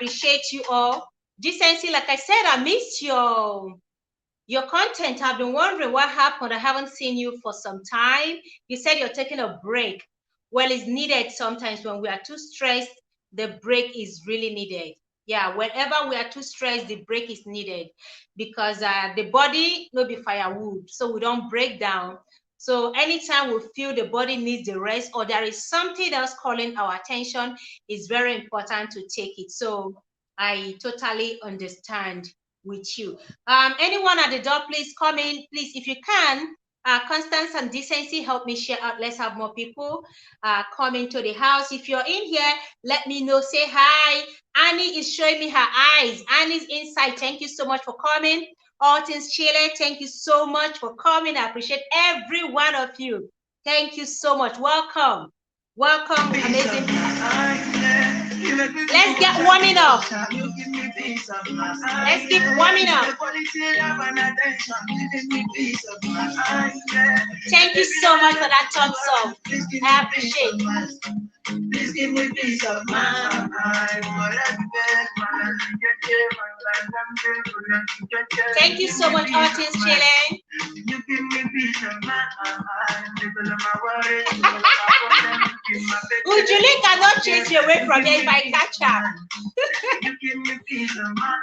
appreciate you all. Decency, like I said, I missed your content. I've been wondering what happened. I haven't seen you for some time. You said you're taking a break. Well, it's needed sometimes when we are too stressed. The break is really needed. Yeah, whenever we are too stressed, the break is needed because the body will be firewood, so we don't break down. So anytime we feel the body needs the rest or there is something else calling our attention, it's very important to take it. So I totally understand with you. Anyone at the door, please come in. Please, if you can, Constance and Decency, help me share out. Let's have more people come into the house. If you're in here, let me know. Say hi. Annie is showing me her eyes. Annie's inside. Thank you so much for coming. All things Chile, thank you so much for coming. I appreciate every one of you. Thank you so much. Welcome. Welcome. Amazing. Let's get warming up. Let's keep warming up. Thank you so much for that thumbs up. I appreciate it. Please give me peace of mind. Thank you so much, Artist Chile. You give me peace of mind. Ujuli cannot chase you away from here if I catch her. You give me peace of mind.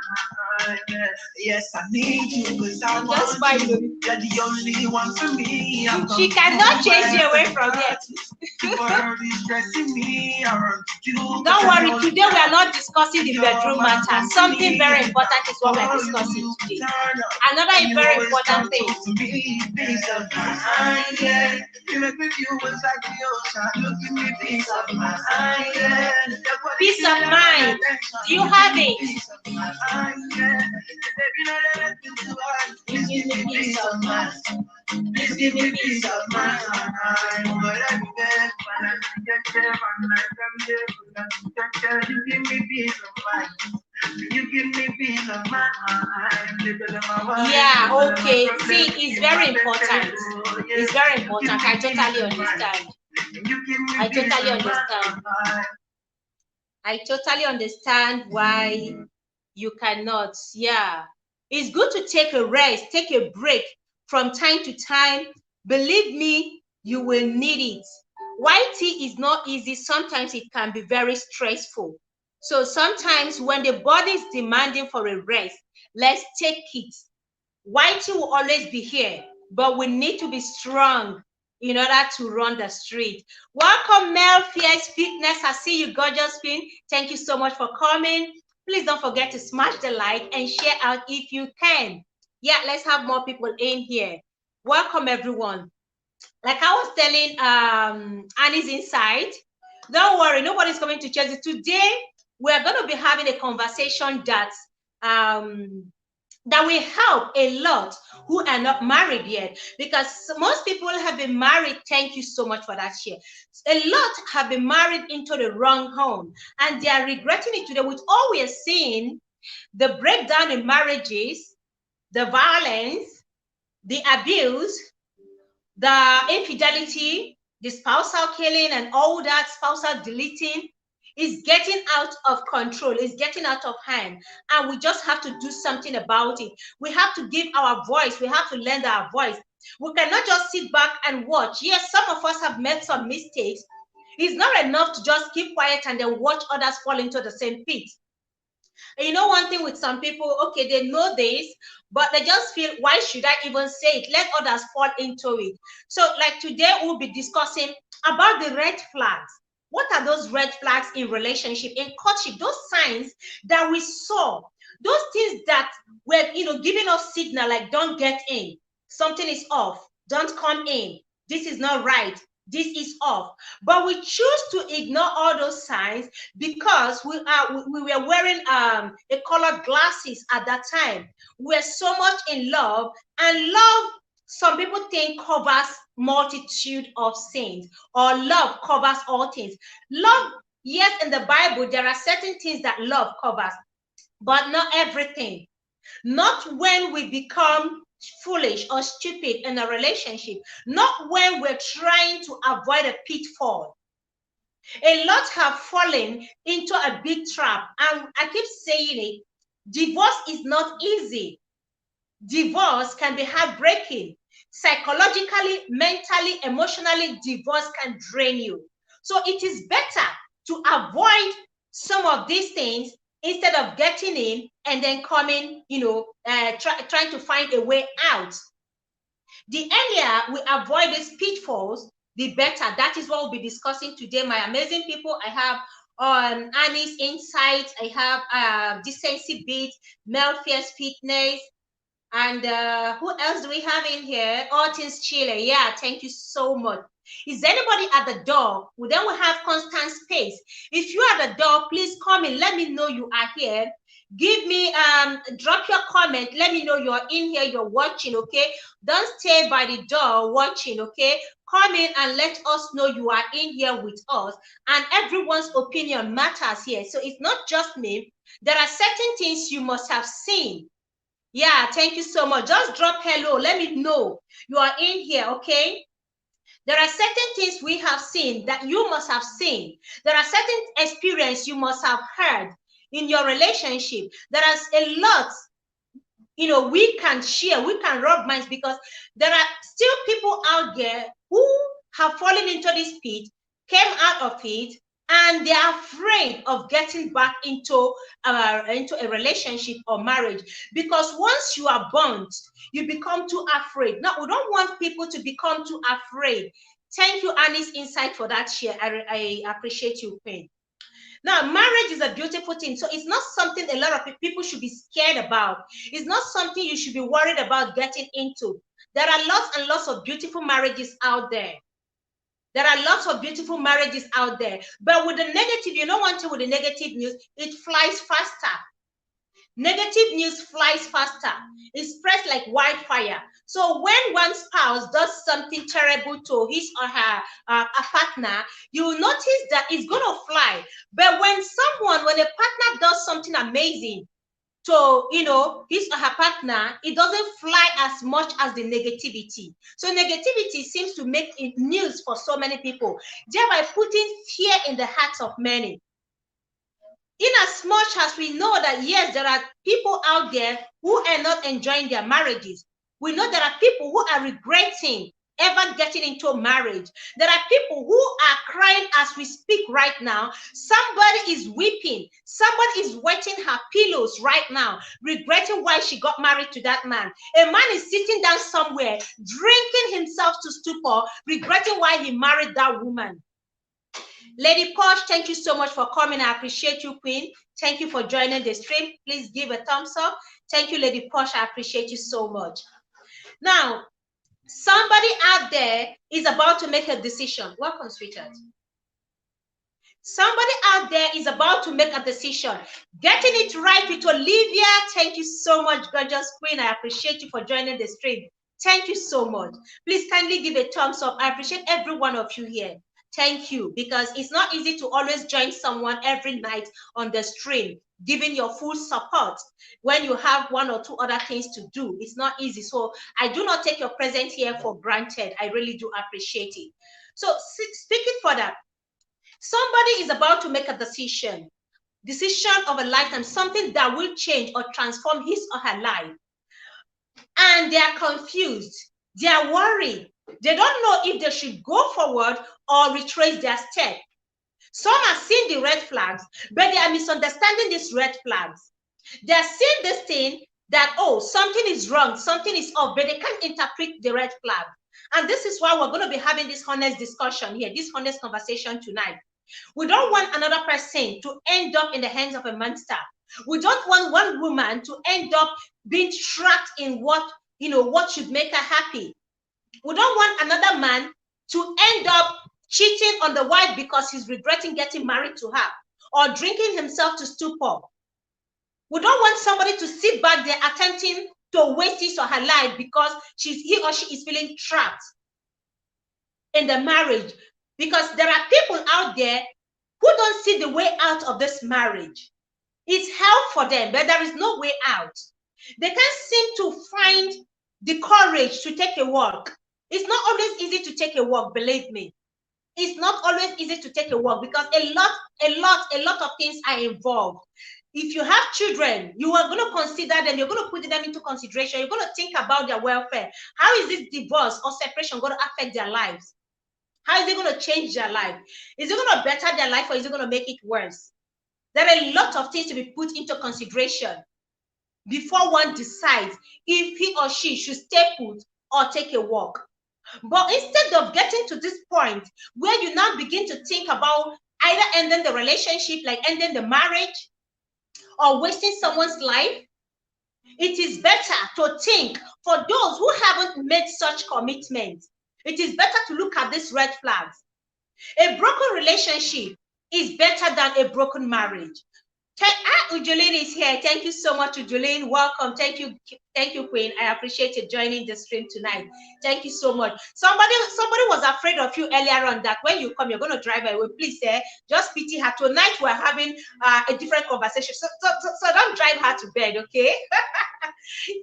Yes, I need you because I just want you. You're the only one for me. She cannot chase you away from here. Don't worry, today we are not discussing the bedroom matter. Something very important is what we are discussing today. Another very important thing. Peace of mind. Do you have it? Please give me peace of mind. Please give me peace of mind. You give me peace of mind. You give me peace of mind. Yeah, okay. See, it's very important. It's very important. I totally understand. I totally understand. I totally understand why you cannot. Yeah. It's good to take a rest, take a break from time to time. Believe me, you will need it. YT is not easy. Sometimes it can be very stressful. So sometimes when the body is demanding for a rest, let's take it. YT will always be here, but we need to be strong in order to run the street. Welcome, Mel Fierce Fitness. I see you, gorgeous Pin. Thank you so much for coming. Please don't forget to smash the like and share out if you can. Yeah, let's have more people in here. Welcome, everyone. Like I was telling Annie's inside, don't worry, nobody's coming to chase it. Today, we're going to be having a conversation that will help a lot who are not married yet, because most people have been married. Thank you so much for that share. A lot have been married into the wrong home and they are regretting it today. With all we are seeing, the breakdown in marriages, the violence, the abuse, the infidelity, the spousal killing and all that, spousal deleting, is getting out of control, is getting out of hand, and we just have to do something about it. We have to give our voice, we have to lend our voice. We cannot just sit back and watch. Yes, some of us have made some mistakes. It's not enough to just keep quiet and then watch others fall into the same pit. And you know one thing with some people, okay, they know this, but they just feel, why should I even say it? Let others fall into it. So like today, we'll be discussing about the red flags. What are those red flags in relationship, in courtship, those signs that we saw, those things that were, giving us signal like, don't get in, something is off, don't come in, this is not right, this is off. But we choose to ignore all those signs because we were wearing a colored glasses at that time. We're so much in love, and love, some people think, covers multitude of sins, or love covers all things. Love, yes, in the Bible, there are certain things that love covers, but not everything. Not when we become foolish or stupid in a relationship, not when we're trying to avoid a pitfall. A lot have fallen into a big trap. And I keep saying it, divorce is not easy. Divorce can be heartbreaking. Psychologically, mentally, emotionally, divorce can drain you. So it is better to avoid some of these things instead of getting in and then coming, trying to find a way out. The earlier we avoid these pitfalls, the better. That is what we'll be discussing today, my amazing people. I have Annie's Insights, I have Decency Beat, Male Fierce Fitness, and who else do we have in here? All Things Chile. Yeah, thank you so much. Is anybody at the door? Well, then we have Constant Space. If you are at the door, please come in. Let me know you are here. Give me, drop your comment. Let me know you're in here, you're watching, okay? Don't stay by the door watching, okay? Come in and let us know you are in here with us. And everyone's opinion matters here. So it's not just me. There are certain things you must have seen. Yeah, thank you so much. Just drop hello. Let me know you are in here, okay? There are certain things we have seen that you must have seen. There are certain experiences you must have heard in your relationship. There is a lot, we can share, we can rub minds, because there are still people out there who have fallen into this pit, came out of it, and they are afraid of getting back into a relationship or marriage, because once you are bound, you become too afraid. Now, we don't want people to become too afraid. Thank you, Annie's Insight, for that share. I appreciate you, Queen. Now, marriage is a beautiful thing. So it's not something a lot of people should be scared about. It's not something you should be worried about getting into. There are lots and lots of beautiful marriages out there. There are lots of beautiful marriages out there. But with the negative, you don't want to with the negative news, it flies faster. Negative news flies faster. It spreads like wildfire. So when one spouse does something terrible to his or her a partner, you will notice that it's going to fly. But when a partner does something amazing to, his or her partner, it doesn't fly as much as the negativity. So negativity seems to make it news for so many people, thereby putting fear in the hearts of many. In as much as we know that, yes, there are people out there who are not enjoying their marriages. We know there are people who are regretting ever getting into marriage. There are people who are crying as we speak right now. Somebody is weeping. Somebody is wetting her pillows right now, regretting why she got married to that man. A man is sitting down somewhere, drinking himself to stupor, regretting why he married that woman. Lady Posh, thank you so much for coming. I appreciate you, Queen. Thank you for joining the stream. Please give a thumbs up. Thank you, Lady Posh. I appreciate you so much. Now, somebody out there is about to make a decision. Welcome, sweetheart. Somebody out there is about to make a decision. Getting it right with Olivia. Thank you so much, gorgeous Queen. I appreciate you for joining the stream. Thank you so much. Please kindly give a thumbs up. I appreciate every one of you here. Thank you, because it's not easy to always join someone every night on the stream, giving your full support when you have one or two other things to do. It's not easy. So I do not take your presence here for granted. I really do appreciate it. So speaking further, somebody is about to make a decision of a lifetime, something that will change or transform his or her life. And they are confused. They are worried. They don't know if they should go forward or retrace their step. Some are seeing the red flags, but they are misunderstanding these red flags. They are seeing this thing that, oh, something is wrong, something is off, but they can't interpret the red flag. And this is why we're going to be having this honest discussion here, this honest conversation tonight. We don't want another person to end up in the hands of a monster. We don't want one woman to end up being trapped in what should make her happy. We don't want another man to end up cheating on the wife because he's regretting getting married to her, or drinking himself to stupor. We don't want somebody to sit back there attempting to waste his or her life because he or she is feeling trapped in the marriage. Because there are people out there who don't see the way out of this marriage. It's hell for them, but there is no way out. They can't seem to find the courage to take a walk. It's not always easy to take a walk, believe me. It's not always easy to take a walk because a lot of things are involved. If you have children, you are going to consider them, you're going to put them into consideration, you're going to think about their welfare. How is this divorce or separation going to affect their lives? How is it going to change their life? Is it going to better their life or is it going to make it worse? There are a lot of things to be put into consideration before one decides if he or she should stay put or take a walk. But instead of getting to this point where you now begin to think about either ending the relationship, like ending the marriage, or wasting someone's life, it is better to think, for those who haven't made such commitments, it is better to look at these red flags. A broken relationship is better than a broken marriage. Ujuline is here. Thank you so much, Ujuline. Welcome. Thank you, Queen. I appreciate you joining the stream tonight. Thank you so much. Somebody was afraid of you earlier on that when you come, you're going to drive away. Please, just pity her. Tonight we're having a different conversation. So don't drive her to bed, okay?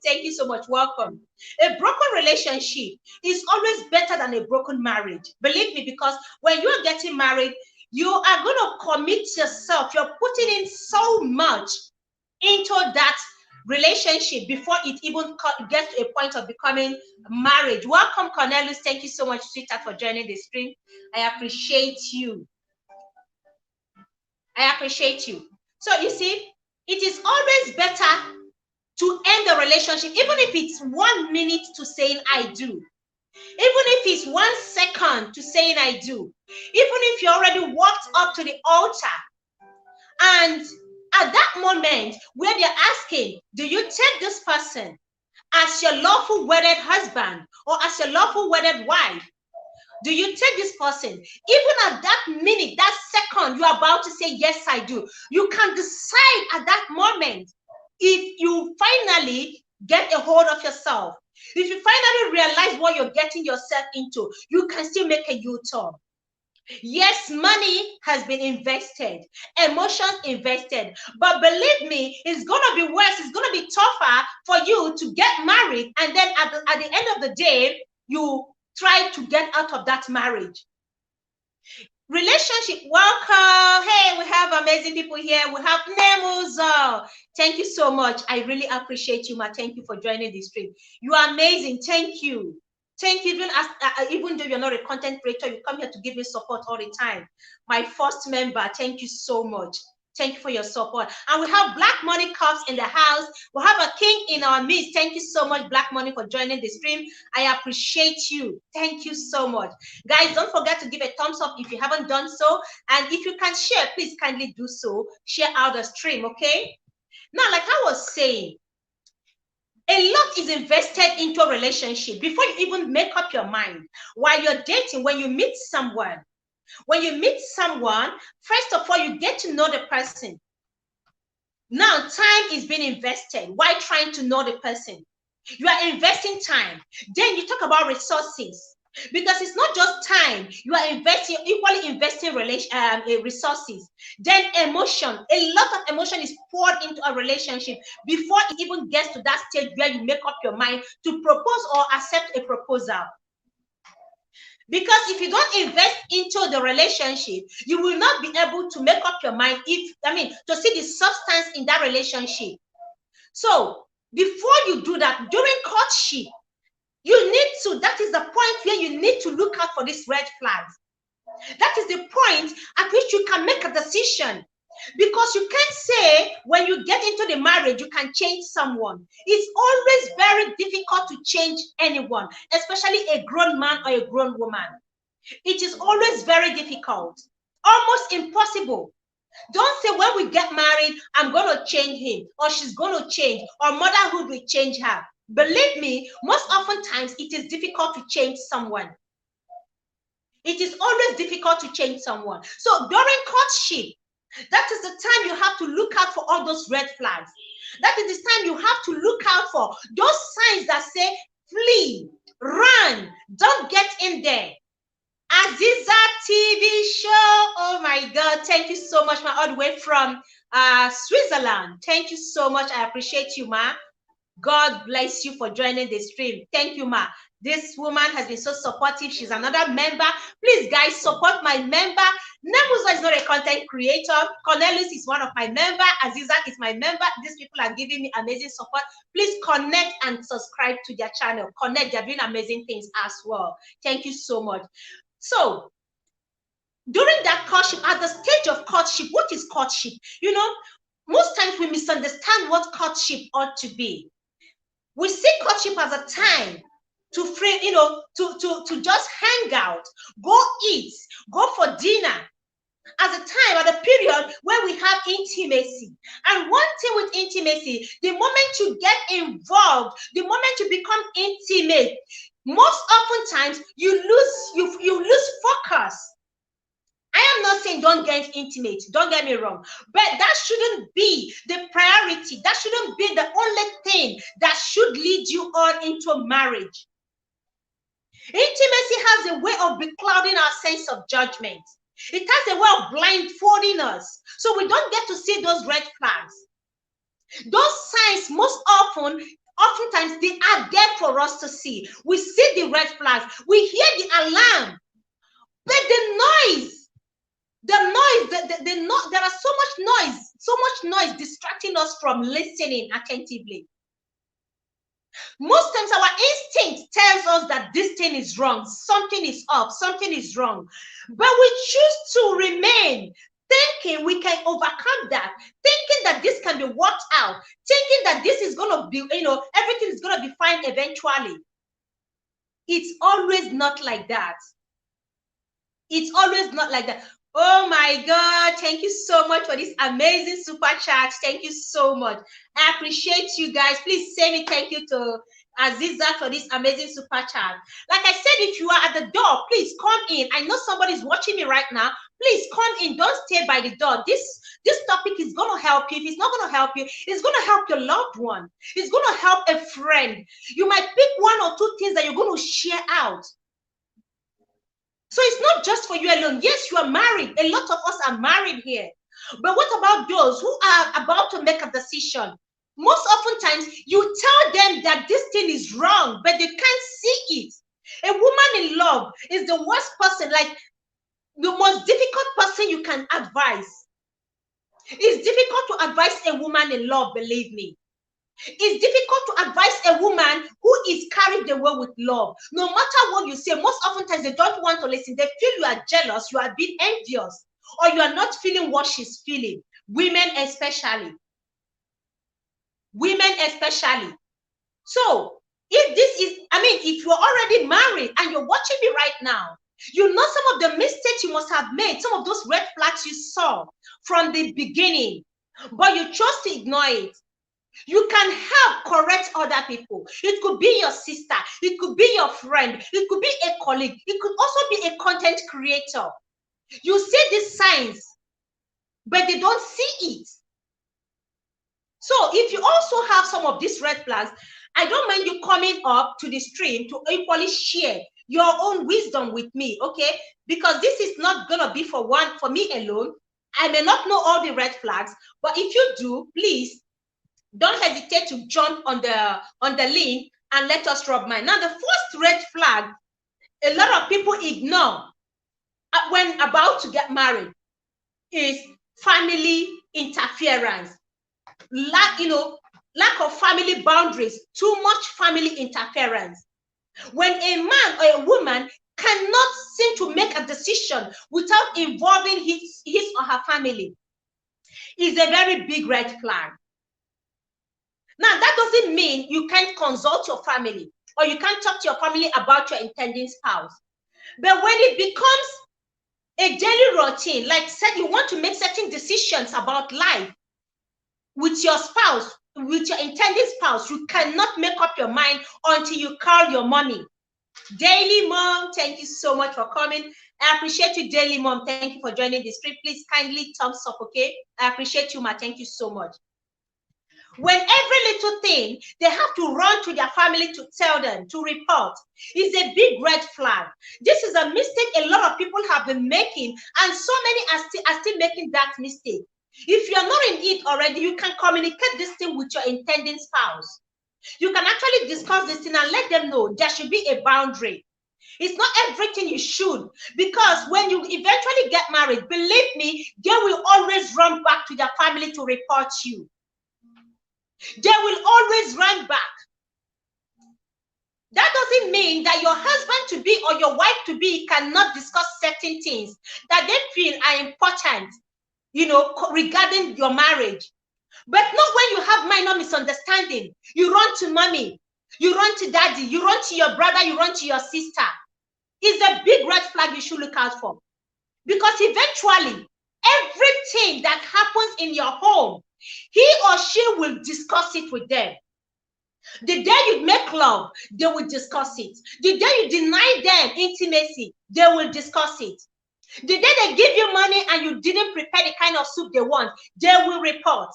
Thank you so much. Welcome. A broken relationship is always better than a broken marriage. Believe me, because when you're getting married, you are going to commit yourself. You're putting in so much into that relationship before it even gets to a point of becoming marriage. Welcome, Cornelius. Thank you so much, sweetheart, for joining the stream. I appreciate you. I appreciate you. So you see, it is always better to end the relationship, even if it's 1 minute to saying I do. Even if it's 1 second to saying I do, even if you already walked up to the altar and at that moment where they're asking, do you take this person as your lawful wedded husband or as your lawful wedded wife? Do you take this person? Even at that minute, that second, you're about to say, yes, I do. You can decide at that moment if you finally get a hold of yourself. If you finally realize what you're getting yourself into, you can still make a U-turn. Yes, money has been invested, emotions invested, but believe me, it's going to be worse. It's going to be tougher for you to get married, and then at the end of the day, you try to get out of that marriage. Relationship, welcome. Hey, we have amazing people here. We have Nemuzo. Thank you so much. I really appreciate you, ma. Thank you for joining the stream. You are amazing. Thank you. Thank you. Even though you're not a content creator, you come here to give me support all the time. My first member, thank you so much. Thank you for your support. And we have Black Money Cups in the house. We have a king in our midst. Thank you so much, Black Money, for joining the stream. I appreciate you. Thank you so much. Guys, don't forget to give a thumbs up if you haven't done so. And if you can share, please kindly do so. Share out the stream, okay? Now, like I was saying, a lot is invested into a relationship before you even make up your mind. While you're dating, when you meet someone, first of all, you get to know the person. Now, time is being invested while trying to know the person. You are investing time. Then you talk about resources, because it's not just time. You are investing, equally investing resources. Then emotion. A lot of emotion is poured into a relationship before it even gets to that stage where you make up your mind to propose or accept a proposal. Because if you don't invest into the relationship, you will not be able to make up your mind to see the substance in that relationship. So before you do that, during courtship, you need to, that is the point where you need to look out for these red flags. That is the point at which you can make a decision. Because you can't say when you get into the marriage, you can change someone. It's always very difficult to change anyone, especially a grown man or a grown woman. It is always very difficult, almost impossible. Don't say when we get married, I'm going to change him or she's going to change or motherhood will change her. Believe me, most often times it is difficult to change someone. It is always difficult to change someone. So during courtship, that is the time you have to look out for all those red flags. That is the time you have to look out for those signs that say, flee, run, don't get in there. Aziza TV show. Oh my God. Thank you so much, ma, all the way from Switzerland. Thank you so much. I appreciate you, ma. God bless you for joining the stream. Thank you, ma. This woman has been so supportive. She's another member. Please, guys, support my member. Nemuza is not a content creator. Cornelius is one of my member. Aziza is my member. These people are giving me amazing support. Please connect and subscribe to their channel. Connect. They're doing amazing things as well. Thank you so much. So, during that courtship, at the stage of courtship, what is courtship? You know, most times we misunderstand what courtship ought to be. We see courtship as a time to free, you know, to just hang out, go eat, go for dinner, as a time, at a period where we have intimacy. And one thing with intimacy, the moment you get involved, the moment you become intimate, most oftentimes you lose focus. I am not saying don't get intimate, don't get me wrong, but that shouldn't be the priority. That shouldn't be the only thing that should lead you on into marriage. Intimacy has a way of beclouding our sense of judgment. It has a way of blindfolding us, so we don't get to see those red flags. Those signs, oftentimes, they are there for us to see. We see the red flags, we hear the alarm, but there are so much noise distracting us from listening attentively. Most times our instinct tells us that this thing is wrong, something is up, something is wrong. But we choose to remain thinking we can overcome that, thinking that this can be worked out, thinking that this is going to be, everything is going to be fine eventually. It's always not like that. It's always not like that. Oh my God, thank you so much for this amazing super chat. Thank you so much. I appreciate you guys. Please say me thank you to Aziza for this amazing super chat. Like I said, if you are at the door, please come in. I know somebody's watching me right now. Please come in. Don't stay by the door. This topic is going to help you. If it's not going to help you, it's going to help your loved one. It's going to help a friend. You might pick one or two things that you're going to share out. So it's not just for you alone. Yes, you are married. A lot of us are married here. But what about those who are about to make a decision? Most oftentimes, you tell them that this thing is wrong, but they can't see it. A woman in love is the worst person, like the most difficult person you can advise. It's difficult to advise a woman in love, believe me. It's difficult to advise a woman who is carried away with love. No matter what you say, most oftentimes they don't want to listen. They feel you are jealous, you are being envious, or you are not feeling what she's feeling. Women especially. Women especially. So, if you're already married and you're watching me right now, you know some of the mistakes you must have made, some of those red flags you saw from the beginning, but you chose to ignore it. You can help correct other people. It could be your sister. It could be your friend. It could be a colleague. It could also be a content creator. You see these signs, but they don't see it. So if you also have some of these red flags, I don't mind you coming up to the stream to equally share your own wisdom with me, okay? Because this is not going to be for me alone. I may not know all the red flags, but if you do, please, don't hesitate to jump on the link and let us rub mine. Now, the first red flag a lot of people ignore when about to get married is family interference. Lack of family boundaries, too much family interference. When a man or a woman cannot seem to make a decision without involving his or her family, is a very big red flag. Now, that doesn't mean you can't consult your family or you can't talk to your family about your intending spouse. But when it becomes a daily routine, like said, you want to make certain decisions about life with your spouse, with your intended spouse, you cannot make up your mind until you call your mommy. Daily Mom, thank you so much for coming. I appreciate you, Daily Mom. Thank you for joining the stream. Please kindly thumbs up, okay? I appreciate you, ma. Thank you so much. When every little thing, they have to run to their family to tell them, to report, is a big red flag. This is a mistake a lot of people have been making, and so many are still making that mistake. If you're not in it already, you can communicate this thing with your intending spouse. You can actually discuss this thing and let them know there should be a boundary. It's not everything you should, because when you eventually get married, believe me, they will always run back to their family to report you. They will always run back. That doesn't mean that your husband-to-be or your wife-to-be cannot discuss certain things that they feel are important, you know, regarding your marriage. But not when you have minor misunderstanding. You run to mommy, you run to daddy, you run to your brother, you run to your sister. It's a big red flag you should look out for. Because eventually, everything that happens in your home, he or she will discuss it with them. The day you make love, they will discuss it. The day you deny them intimacy, they will discuss it. The day they give you money and you didn't prepare the kind of soup they want, they will report.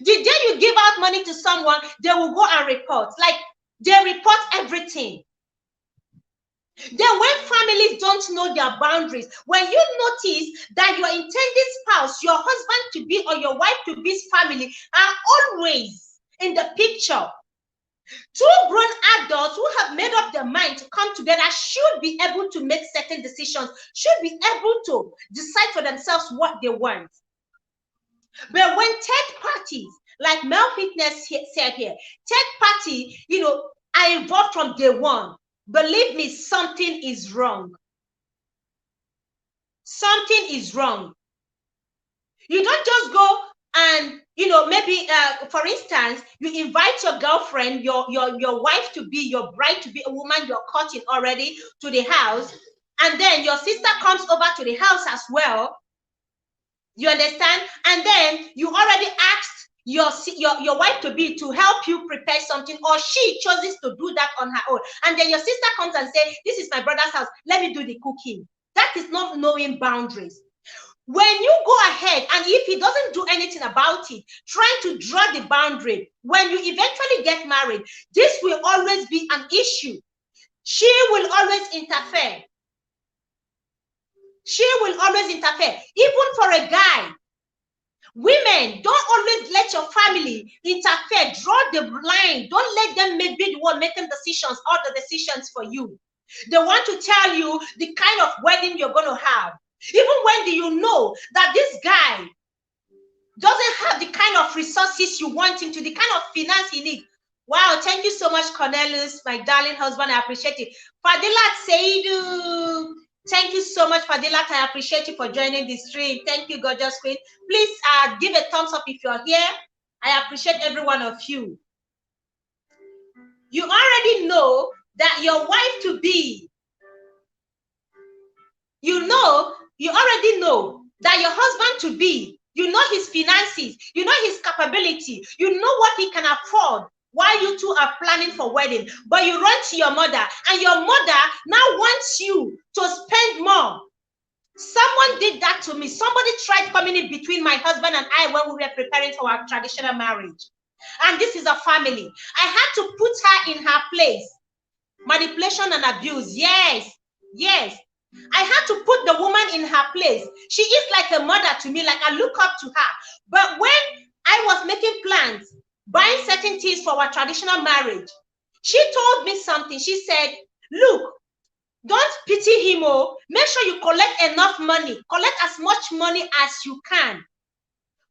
The day you give out money to someone, they will go and report. Like, they report everything. Then when families don't know their boundaries, when you notice that your intended spouse, your husband-to-be or your wife-to-be's family are always in the picture, two grown adults who have made up their mind to come together should be able to make certain decisions, should be able to decide for themselves what they want. But when third parties, like Mel Fitness said here, third party, you know, are involved from day one, believe me, something is wrong. Something is wrong. You don't just go and, you know, maybe, for instance, you invite your girlfriend, your wife-to-be, your bride-to-be, a woman you're courting already, to the house, and then your sister comes over to the house as well. You understand? And then you already asked your wife-to-be to help you prepare something, or she chooses to do that on her own. And then your sister comes and says, this is my brother's house, let me do the cooking. That is not knowing boundaries. When you go ahead and if he doesn't do anything about it, trying to draw the boundary, when you eventually get married, this will always be an issue. She will always interfere. She will always interfere. Even for a guy, women, don't always let your family interfere. Draw the line. Don't let them be the one making decisions, all the decisions for you. They want to tell you the kind of wedding you're going to have. Even when do you know that this guy doesn't have the kind of resources you want him to, the kind of finance he needs. Wow, thank you so much, Cornelius, my darling husband. I appreciate it. Fadilat Seidu. Thank you so much, Fadilat. I appreciate you for joining the stream. Thank you, gorgeous queen. Please give a thumbs up if you're here. I appreciate every one of you. You already know that your wife-to-be, you already know that your husband-to-be, you know his finances, you know his capability, you know what he can afford while you two are planning for wedding. But you run to your mother, and your mother now wants you to spend more. Someone did that to me. Somebody tried coming in between my husband and I when we were preparing for our traditional marriage. And this is a family. I had to put her in her place. Manipulation and abuse. Yes, yes. I had to put the woman in her place. She is like a mother to me, like I look up to her. But when I was making plans, buying certain things for our traditional marriage, she told me something. She said, look, don't pity him. Oh, make sure you collect enough money. Collect as much money as you can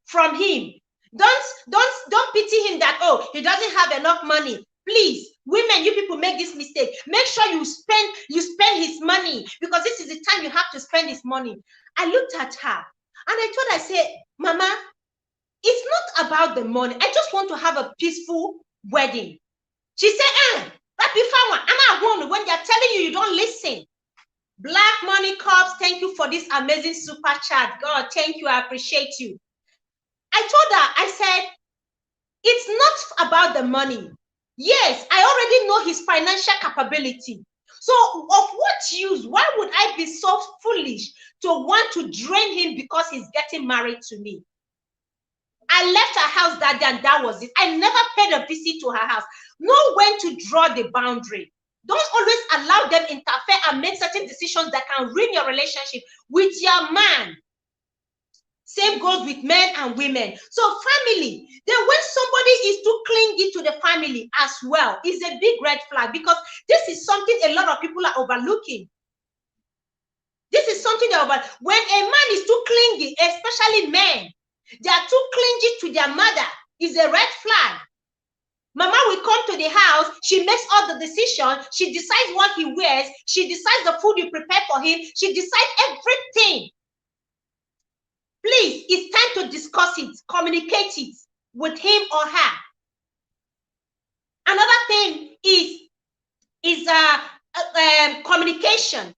from him. Don't pity him that, oh, he doesn't have enough money. Please, women, you people make this mistake. Make sure you spend his money, because this is the time you have to spend his money. I looked at her and I said, Mama, it's not about the money. I just want to have a peaceful wedding. She said, that be fun. I'm not one. When they're telling you, you don't listen. Black Money Corps, thank you for this amazing super chat. God, thank you. I appreciate you. I told her, I said, it's not about the money. Yes, I already know his financial capability. So of what use? Why would I be so foolish to want to drain him because he's getting married to me? I left her house that day and that was it. I never paid a visit to her house. Know when to draw the boundary. Don't always allow them interfere and make certain decisions that can ruin your relationship with your man. Same goes with men and women. So family, then when somebody is too clingy to the family as well, is a big red flag, because this is something a lot of people are overlooking. This is something that when a man is too clingy, especially men, they are too clingy to their mother, is a red flag. Mama will come to the house, she makes all the decisions, she decides what he wears, she decides the food you prepare for him, she decides everything. Please, it's time to discuss it, communicate it with him or her. Another thing is communication.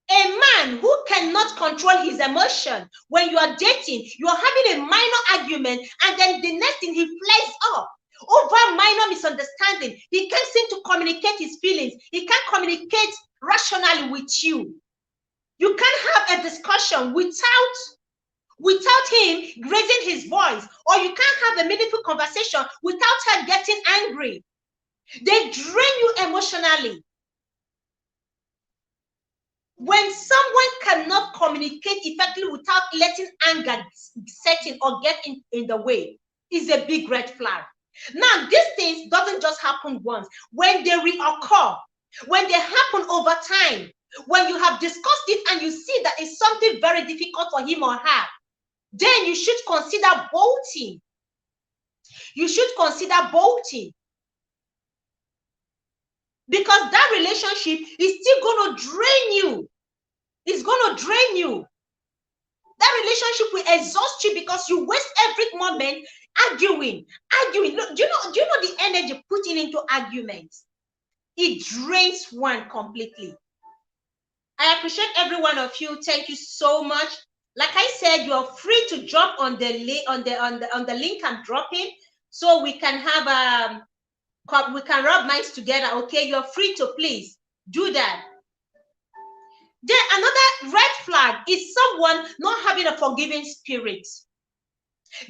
A man who cannot control his emotion, when you are dating, you are having a minor argument, and then the next thing he flares up over minor misunderstanding. He can't seem to communicate his feelings. He can't communicate rationally with you. You can't have a discussion without him raising his voice, or you can't have a meaningful conversation without her getting angry. They drain you emotionally. When someone cannot communicate effectively without letting anger set in or get in the way, is a big red flag. Now, these things doesn't just happen once. When they reoccur, when they happen over time, when you have discussed it and you see that it's something very difficult for him or her, then you should consider bolting. You should consider bolting. Because that relationship is still going to drain you. It's going to drain you. That relationship will exhaust you because you waste every moment arguing. Look, do you know the energy putting into arguments? It drains one completely. I appreciate every one of you. Thank you so much. Like I said, you're free to jump on the link I'm dropping, so we can have we can rub minds together. Okay, you're free to please do that. Then another red flag is someone not having a forgiving spirit.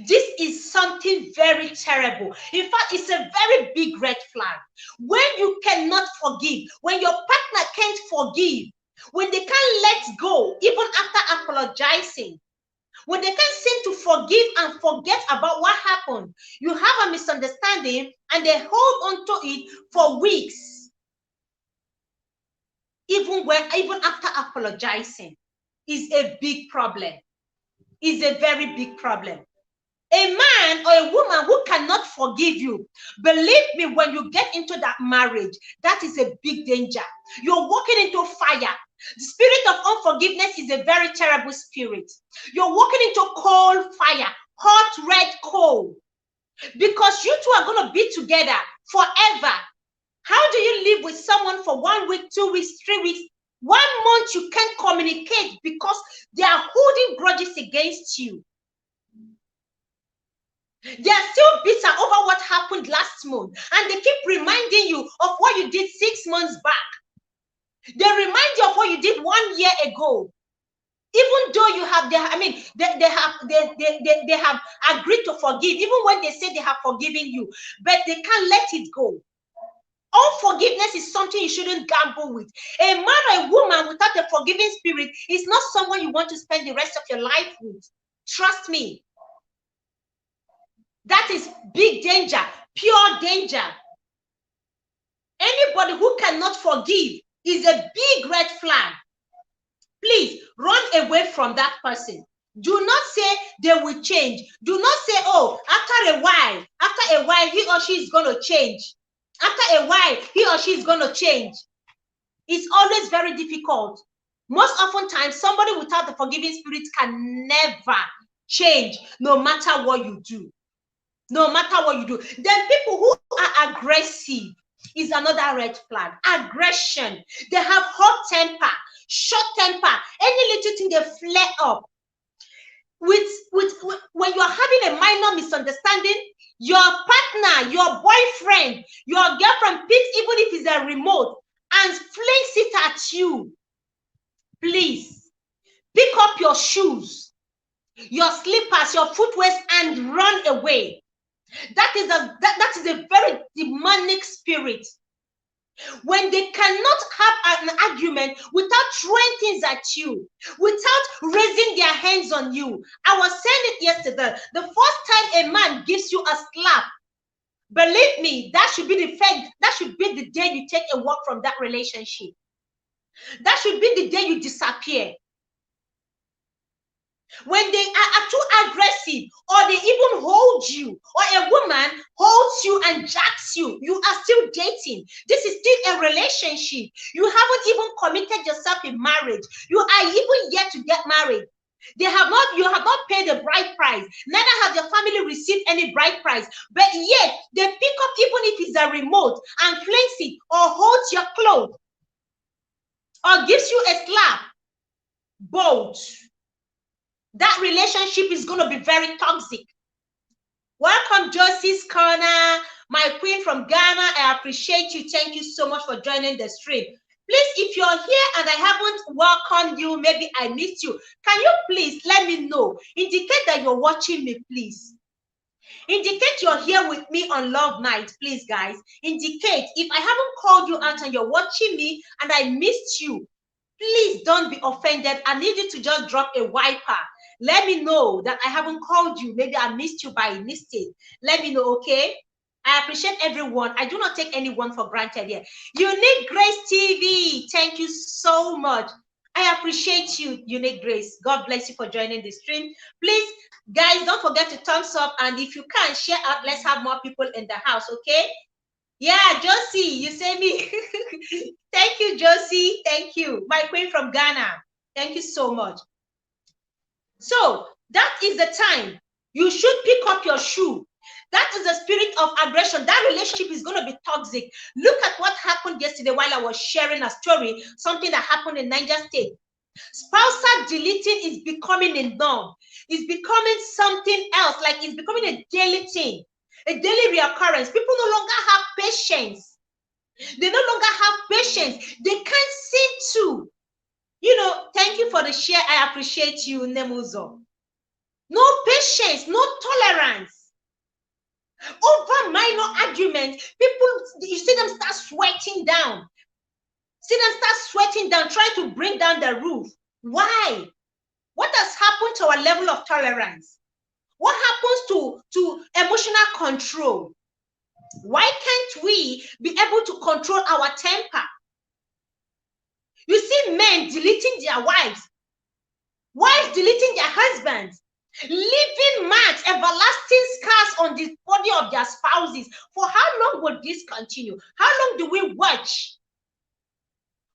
This is something very terrible. In fact, it's a very big red flag. When you cannot forgive, when your partner can't forgive, when they can't let go, even after apologizing, when they can't seem to forgive and forget about what happened, you have a misunderstanding and they hold on to it for weeks, even after apologizing, is a big problem. Is a very big problem. A man or a woman who cannot forgive you, believe me, when you get into that marriage, that is a big danger. You're walking into fire. The spirit of unforgiveness is a very terrible spirit. You're walking into cold fire, hot red coal, because you two are going to be together forever. How do you live with someone for 1 week, 2 weeks, 3 weeks, 1 month? You can't communicate because they are holding grudges against you. They are still bitter over what happened last month, and they keep reminding you of what you did 6 months back. They remind you of what you did 1 year ago, even though you have they have agreed to forgive, even when they say they have forgiven you, but they can't let it go. Unforgiveness is something you shouldn't gamble with. A man or a woman without a forgiving spirit is not someone you want to spend the rest of your life with. Trust me. That is big danger, pure danger. Anybody who cannot forgive is a big red flag. Please run away from that person. Do not say they will change. Do not say, oh, after a while, he or she is going to change. After a while, he or she is going to change. It's always very difficult. Most often times, somebody without the forgiving spirit can never change, no matter what you do. No matter what you do. Then people who are aggressive is another red flag. Aggression. They have hot temper, short temper. Any little thing they flare up. When you are having a minor misunderstanding, your partner, your boyfriend, your girlfriend picks, even if it's a remote, and flings it at you. Please pick up your shoes, your slippers, your footwear, and run away. That is a very demonic spirit. When they cannot have an argument without throwing things at you, without raising their hands on you. I was saying it yesterday. The first time a man gives you a slap, believe me, that should be the fact. That should be the day you take a walk from that relationship. That should be the day you disappear. When they are too aggressive, or they even hold you, or a woman holds you and jacks you, you are still dating. This is still a relationship. You haven't even committed yourself in marriage. You are even yet to get married. You have not paid the bride price. Neither have your family received any bride price. But yet, they pick up, even if it's a remote, and flings it, or holds your clothes, or gives you a slap. Bold. That relationship is going to be very toxic. Welcome, Josie's Corner, my queen from Ghana. I appreciate you. Thank you so much for joining the stream. Please, if you're here and I haven't welcomed you, maybe I missed you, can you please let me know? Indicate that you're watching me, please. Indicate you're here with me on Love Night, please, guys. Indicate. If I haven't called you out and you're watching me and I missed you, please don't be offended. I need you to just drop a wiper. Let me know that I haven't called you. Maybe I missed you by mistake. Let me know, okay? I appreciate everyone. I do not take anyone for granted here. Unique Grace TV, thank you so much. I appreciate you, Unique Grace. God bless you for joining the stream. Please, guys, don't forget to thumbs up. And if you can, share out. Let's have more people in the house, okay? Yeah, Josie, you say me. Thank you, Josie. Thank you. My queen from Ghana. Thank you so much. So that is the time you should pick up your shoe. That is the spirit of aggression. That relationship is going to be toxic. Look at what happened yesterday while I was sharing a story, something that happened in Niger State. Spousal deleting is becoming a norm. It's becoming something else, like it's becoming a daily thing, a daily reoccurrence. People no longer have patience. They no longer have patience. They can't seem to. Thank you for the share. I appreciate you, Nemuzo. No patience, no tolerance. Over minor arguments, people, you see them start sweating down. See them start sweating down, trying to bring down the roof. Why? What has happened to our level of tolerance? What happens to emotional control? Why can't we be able to control our temper? You see men deleting their wives deleting their husbands, leaving marks, everlasting scars on the body of their spouses. For how long will this continue? How long do we watch?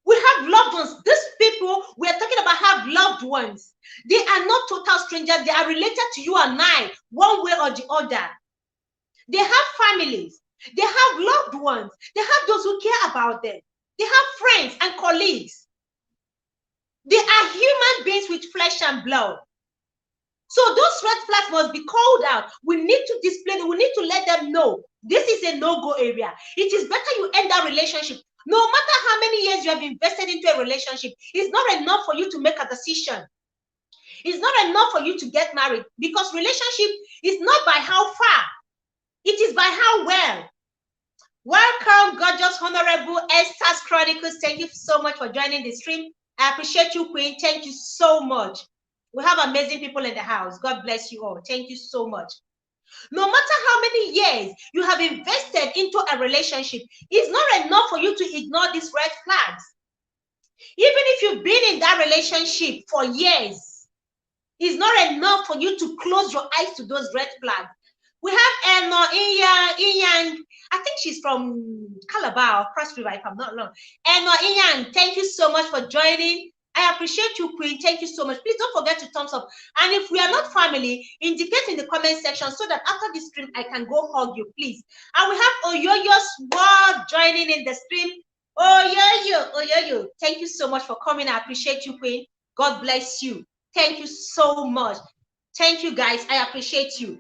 We have loved ones. These people we are talking about have loved ones. They are not total strangers. They are related to you and I, one way or the other. They have families. They have loved ones. They have those who care about them. They have friends and colleagues. They are human beings with flesh and blood. So those red flags must be called out. We need to display them. We need to let them know this is a no-go area. It is better you end that relationship. No matter how many years you have invested into a relationship, it's not enough for you to make a decision. It's not enough for you to get married, because relationship is not by how far. It is by how well. Welcome, gorgeous, honorable Esther's Chronicles. Thank you so much for joining the stream. I appreciate you, Queen. Thank you so much. We have amazing people in the house. God bless you all. Thank you so much. No matter how many years you have invested into a relationship, it's not enough for you to ignore these red flags. Even if you've been in that relationship for years, it's not enough for you to close your eyes to those red flags. We have Eno Inyang. I think she's from Calabar or Cross River, if I'm not wrong. Eno Inyang, thank you so much for joining. I appreciate you, Queen. Thank you so much. Please don't forget to thumbs up. And if we are not family, indicate in the comment section so that after this stream, I can go hug you, please. And we have Oyoyo's World joining in the stream. Oyoyo. Thank you so much for coming. I appreciate you, Queen. God bless you. Thank you so much. Thank you, guys. I appreciate you.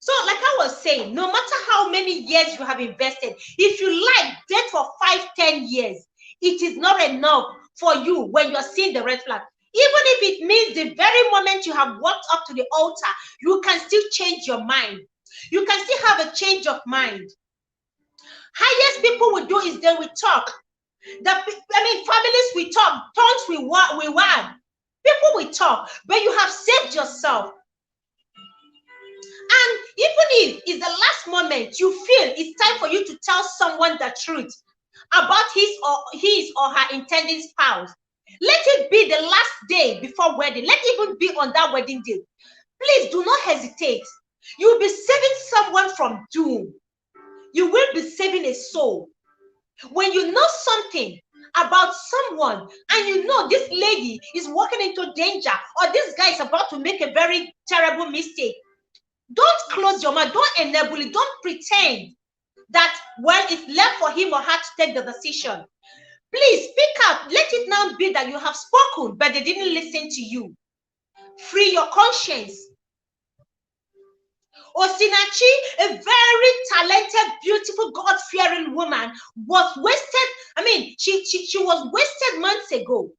So, like I was saying, no matter how many years you have invested, if you like date for 5-10 years, it is not enough for you when you're seeing the red flag. Even if it means the very moment you have walked up to the altar, you can still change your mind. You can still have a change of mind. Highest people will do is they will talk. Families will talk, tongues will wag. People will talk, but you have saved yourself. And even if it's the last moment you feel it's time for you to tell someone the truth about his or her intending spouse, let it be the last day before wedding. Let it even be on that wedding day. Please do not hesitate. You'll be saving someone from doom. You will be saving a soul. When you know something about someone and you know this lady is walking into danger or this guy is about to make a very terrible mistake, don't close your mouth. Don't enable it. Don't pretend that, well, it's left for him or her to take the decision. Please speak out. Let it now be that you have spoken, but they didn't listen to you. Free your conscience. Osinachi, a very talented, beautiful, God-fearing woman, was wasted. She was wasted months ago.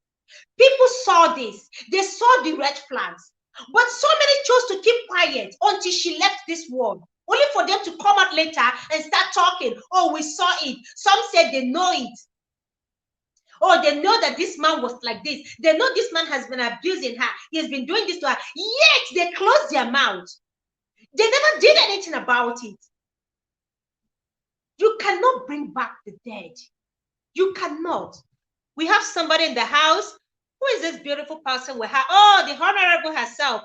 People saw this. They saw the red flags. But so many chose to keep quiet until she left this world, only for them to come out later and start talking. Oh, we saw it. Some said they know it. Oh, they know that this man was like this. They know this man has been abusing her. He has been doing this to her. Yet they closed their mouth. They never did anything about it. You cannot bring back the dead. You cannot. We have somebody in the house. Who is this beautiful person we have? Oh, the Honorable herself.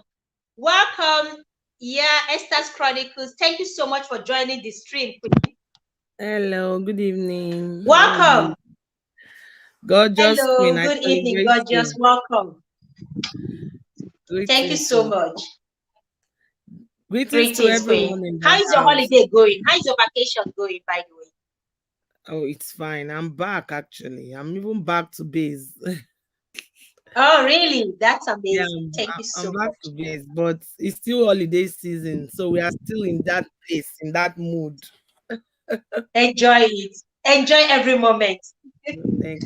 Welcome. Yeah, Esther's Chronicles. Thank you so much for joining the stream. Hello, good evening. Welcome. Gorgeous Hello, queen. I good evening, celebrate gorgeous. you. Welcome. Thank you Greetings so to much. greetings to Greetings, everyone Queen. in How the is your house. holiday going? How is your vacation going, by the way? Oh, it's fine. I'm back actually. I'm even back to base. Oh, really? That's Yeah, amazing. Thank you I'm so back much. to base, but it's still holiday season, so we are still in that place, in that mood. Enjoy it. Enjoy every moment. Thank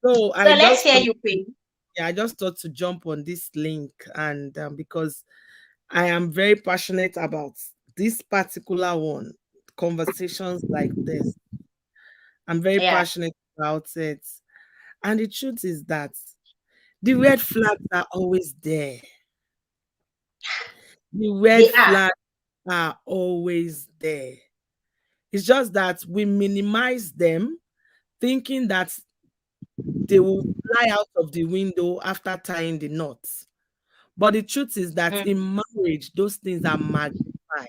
So So let's hear you, Queen. I just thought to jump on this link, and because I am very passionate about this particular one, conversations like this. I'm very Yeah, passionate about it. And the truth is that the red flags are always there. The red they are. flags are always there. It's just that we minimize them, thinking that they will fly out of the window after tying the knots. But the truth is that Mm, in marriage, those things are magnified.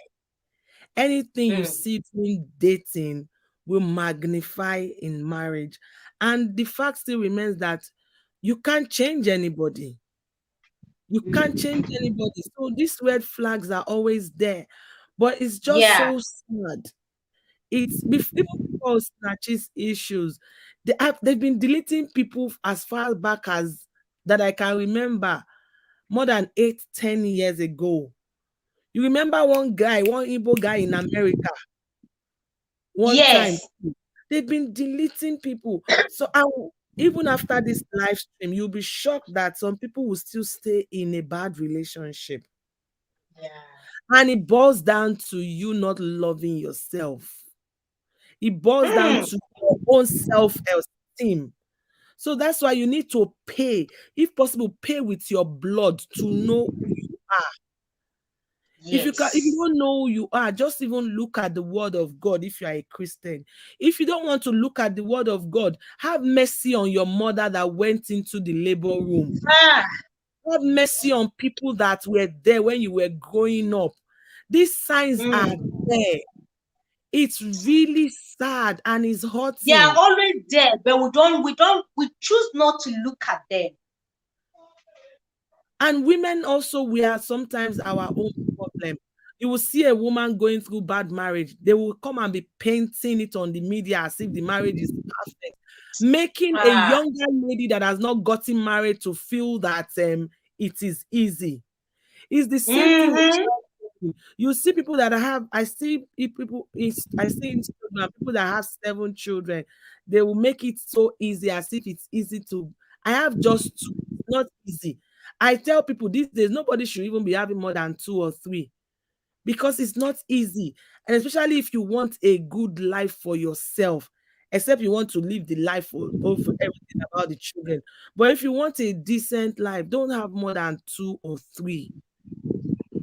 Anything you mm, see during dating will magnify in marriage. And the fact still remains that you can't change anybody. You can't mm. change anybody. So these red flags are always there. But it's just Yeah. so sad. Even before snatches issues, they've been deleting people as far back as that I can remember, more than 8, 10 years ago. You remember one Igbo guy in America, one time Yes. they've been deleting people. So even after this live stream, you'll be shocked that some people will still stay in a bad relationship. Yeah. And it boils down to you not loving yourself. It boils down Mm. to your own self-esteem. So that's why you need to pay, if possible, pay with your blood to know who you are. If you Yes. don't know who you are, just even look at the word of God if you are a Christian. If you don't want to look at the word of God, have mercy on your mother that went into the labor room. Ah. Have mercy on people that were there when you were growing up. These signs are Mm. there. It's really sad and it's They are hurting. always there, but we choose not to look at them. And women also, we are sometimes our own problem. You will see a woman going through bad marriage. They will come and be painting it on the media as if the marriage is perfect, making a Ah. younger lady that has not gotten married to feel that it is easy. It's the same thing with Mm-hmm. children. You see people that have, I see Instagram, people that have 7 children, they will make it so easy as if it's easy to. I have just 2. It's not easy. I tell people these days nobody should even be having more than 2 or 3. because it's not easy. And especially if you want a good life for yourself, except you want to live the life over everything about the children. But if you want a decent life, don't have more than two or three.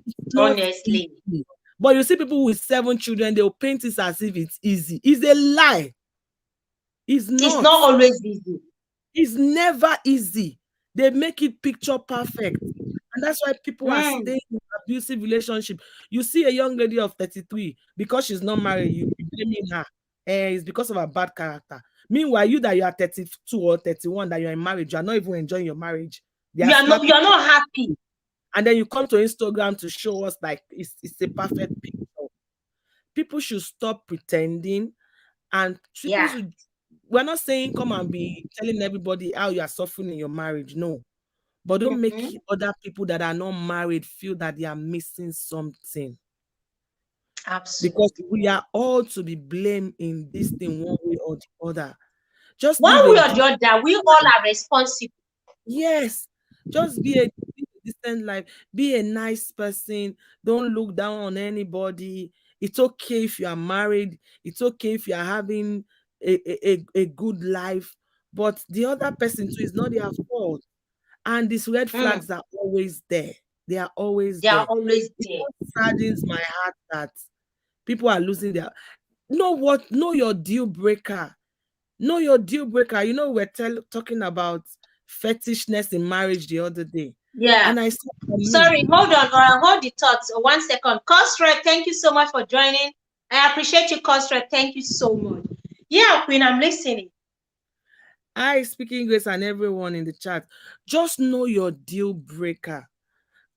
It's not Honestly, easy. But you see people with 7 children, they'll paint it as if it's easy. It's a lie. It's it's not. not always easy. It's never easy. They make it picture perfect. And that's why people are Mm. staying in abusive relationship. You see a young lady of 33, because she's not married, you be blaming her. It's because of her bad character. Meanwhile, you that you are 32 or 31, that you're in marriage, you are not even enjoying your marriage. They are You slapping. are not happy. And then you come to Instagram to show us like it's a perfect picture. People should stop pretending, and people Yeah. should, we're not saying come and be telling everybody how you are suffering in your marriage. No. But don't make Mm-hmm. other people that are not married feel that they are missing something. Because Absolutely. we are all to be blamed in this thing one way or the other. Just live One a way or the decent other, we all life. are responsible. Yes. Just be a decent life. Be a nice person. Don't look down on anybody. It's okay if you are married. It's okay if you are having a good life. But the other person too is not their fault. And these red Mm. flags are always there. They are always They are there. always It there. just saddens my heart that people are losing their. Know what? Know your deal breaker. Know your deal breaker. You know, we're talking about fetishness in marriage the other day. Yeah. And I said, for me, Sorry, hold on, or hold the thoughts. 1 second. Cosrec, thank you so much for joining. I appreciate you, Cosrec. Thank you so much. Yeah, Queen, I'm listening. I speaking grace and everyone in the chat, just know your deal breaker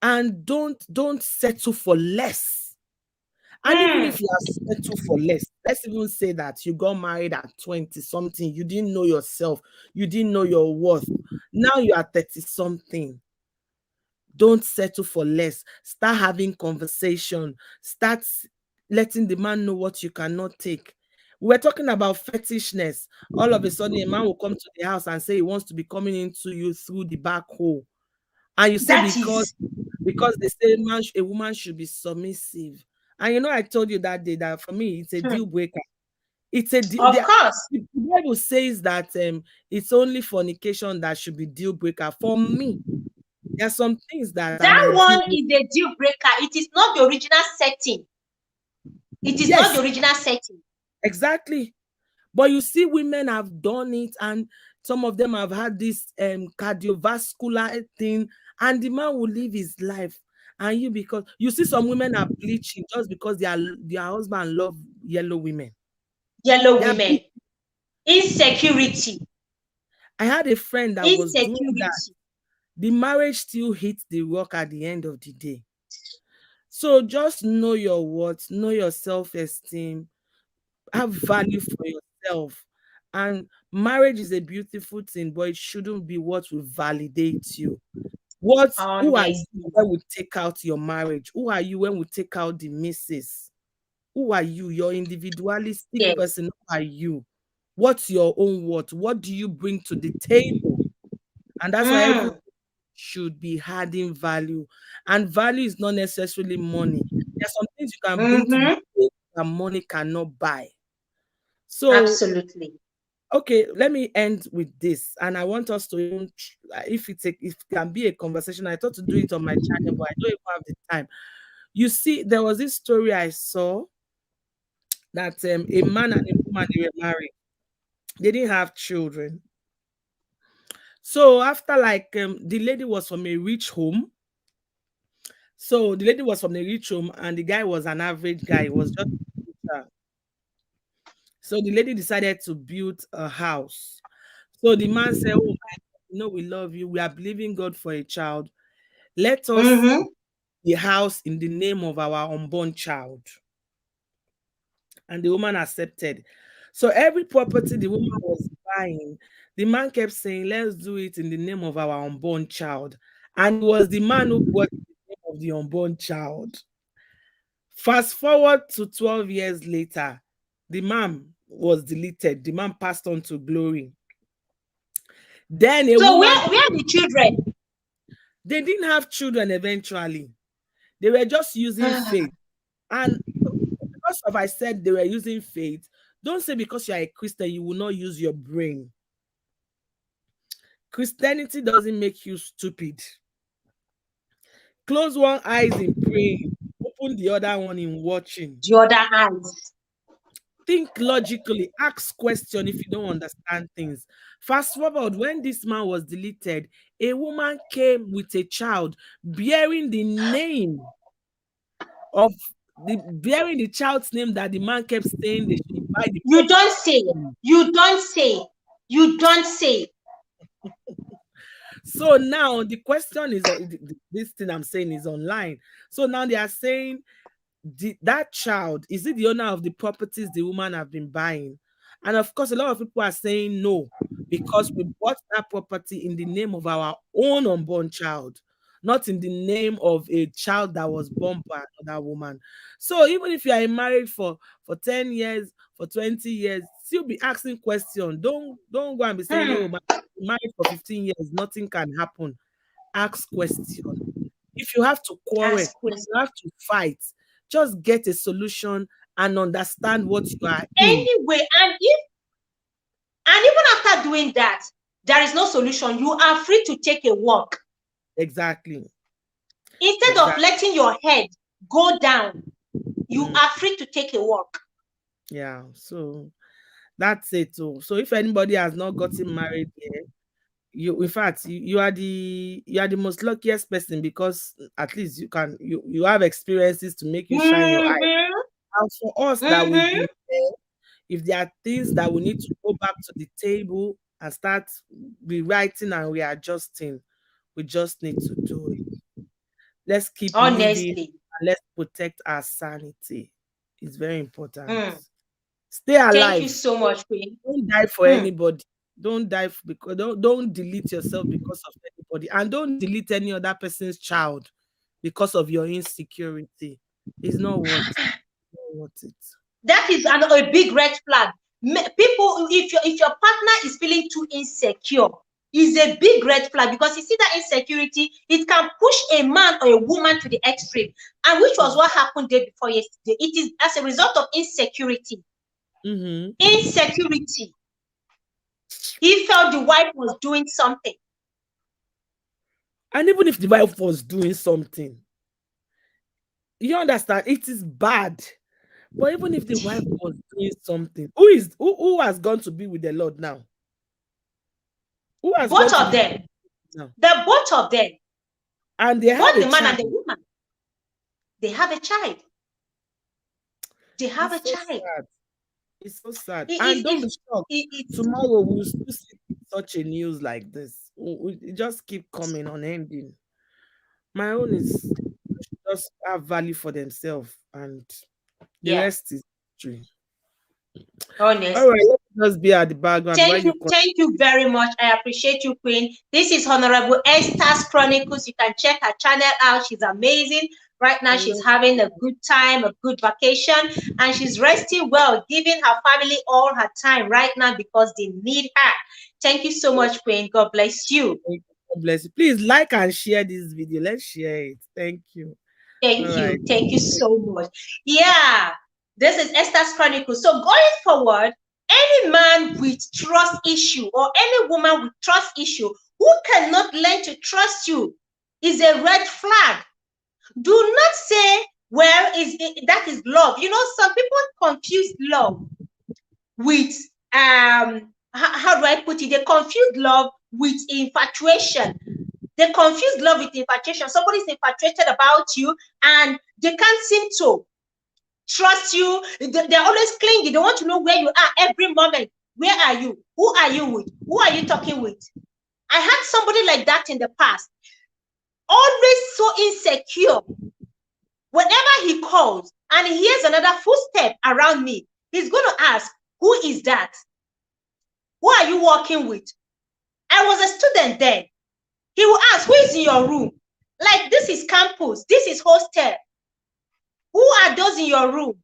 and don't settle for less. And even Mm. if you are settled for less, let's even say that you got married at 20 something, you didn't know yourself, you didn't know your worth. Now you are 30 something. Don't settle for less. Start having conversation. Start letting the man know what you cannot take. We're talking about fetishness. All of a sudden, a man will come to the house and say he wants to be coming into you through the back hole. And you say That is, because they say a woman should be submissive. And you know, I told you that day that for me it's a deal breaker. It's a of course, the Bible says that it's only fornication that should be deal breaker. For me, there are some things that are that my deal. one is a deal breaker. It is not the original setting. It is not the Yes, original setting. exactly. But you see, women have done it, and some of them have had this cardiovascular thing, and the man will live his life. And you, because you see, some women are bleaching just because their husband love yellow women. Yellow They are women. bleaching. Insecurity. I had a friend that was doing that. Insecurity. The marriage still hits the rock at the end of the day. So just know your worth, know your self-esteem, have value for yourself. And marriage is a beautiful thing, but it shouldn't be what will validate you. Who are you Honestly. when we take out your marriage? Who are you when we take out the misses? Who are you? Your individualistic Yes. person. Who are you? What's your own worth? What do you bring to the table? And that's why everyone Mm. should be adding value. And value is not necessarily money. There are some things you can bring to the Mm-hmm. table that money cannot buy. So, Absolutely. okay, let me end with this. And I want us to even, if it can be a conversation, I thought to do it on my channel, but I don't even have the time. You see, there was this story I saw that a man and a woman, they were married. They didn't have children. So after like the lady was from a rich home. So the lady was from a rich home and the guy was an average guy. He was just a teacher. So the lady decided to build a house. So the man said, "Oh my God, you know we love you. We are believing God for a child. Let us Mm-hmm. the house in the name of our unborn child." And the woman accepted. So every property the woman was buying, the man kept saying, "Let's do it in the name of our unborn child." And it was the man who bought the name of the unborn child. Fast forward to 12 years later, the man was deleted. The man passed on to glory. Then a So woman, where are the children? they didn't have children eventually. They were just using faith. And because of I said they were using faith, don't say because you are a Christian, you will not use your brain. Christianity doesn't make you stupid. Close one eyes in praying, open the other one in watching. The other eyes. Think logically, ask question if you don't understand things. Fast forward, when this man was deleted, a woman came with a child bearing the name of bearing the child's name that the man kept saying they should buy the You property don't say. from. You don't say. You don't say. So now the question is, this thing I'm saying is online. So now they are saying, that child, is it the owner of the properties the woman have been buying? And of course, a lot of people are saying no, because we bought that property in the name of our own unborn child, not in the name of a child that was born by another woman. So even if you are married for 10 years, for 20 years, still be asking questions. Don't go and be saying, oh, Hmm. my married for 15 years, nothing can happen. Ask questions. If you have to quarrel, Ask if questions. you have to fight, just get a solution and understand what you are in. Anyway, and even after doing that, there is no solution. You are free to take a walk. Exactly. Instead of Exactly. letting your head go down, you Mm, are free to take a walk. yeah. So that's it. So if anybody has not gotten married yet, you, in fact, you are the most luckiest person, because at least you have experiences to make you shine your eye. Mm-hmm. And for us that we've Mm-hmm. been there, if there are things that we need to go back to the table and start rewriting and readjusting, we just need to do it. Let's keep living Honestly. and let's protect our sanity. It's very important. Mm. Stay Thank you alive. so much, Queen. Don't die for Mm. anybody. Don't die because don't delete yourself because of anybody. And don't delete any other person's child because of your insecurity. It's not worth it. Not worth it. That is a big red flag. People, if your partner is feeling too insecure, is a big red flag, because you see that insecurity, it can push a man or a woman to the extreme, and which was what happened day before yesterday. It is as a result of insecurity. Mm-hmm. Insecurity. He felt the wife was doing something. And even if the wife was doing something, you understand, it is bad. But even if the wife was doing something, who has gone to be with the Lord now? Who has Both gone to of be with them, the Lord now? the both of them, And they have both a the man child. and the woman, they have a child. They have a It's so child. sad. It's so sad. It And is don't be shocked. it's Tomorrow we'll still see such a news like this. We just keep coming unending. My own is just have value for themselves, and the yeah, rest is history. All right, honestly. let us be at the background while you Thank you very much. I appreciate you, Queen. This is Honorable Esther's Chronicles. You can check her channel out. She's amazing. Right now, she's continue. having a good time, a good vacation, and she's resting well, giving her family all her time right now because they need her. Thank you so much, Queen. God bless you. God bless you. Please like and share this video. Let's share it. Thank you. All Thank right. you. Thank you so much. Yeah, this is Esther's Chronicles. So going forward, any man with trust issue or any woman with trust issue who cannot learn to trust you is a red flag. Do not say, well, that is love. You know, some people confuse love with how do I put it? They confuse love with infatuation. They confuse love with infatuation. Somebody's infatuated about you and they can't seem to trust you. They're always clingy. They want to know where you are every moment. Where are you? Who are you with? Who are you talking with? I had somebody like that in the past. Always so insecure. Whenever he calls and he hears another footstep around me, he's going to ask, who is that? Who are you working with? I was a student then. He will ask, who is in your room? Like, this is campus. This is hostel. Who are those in your room?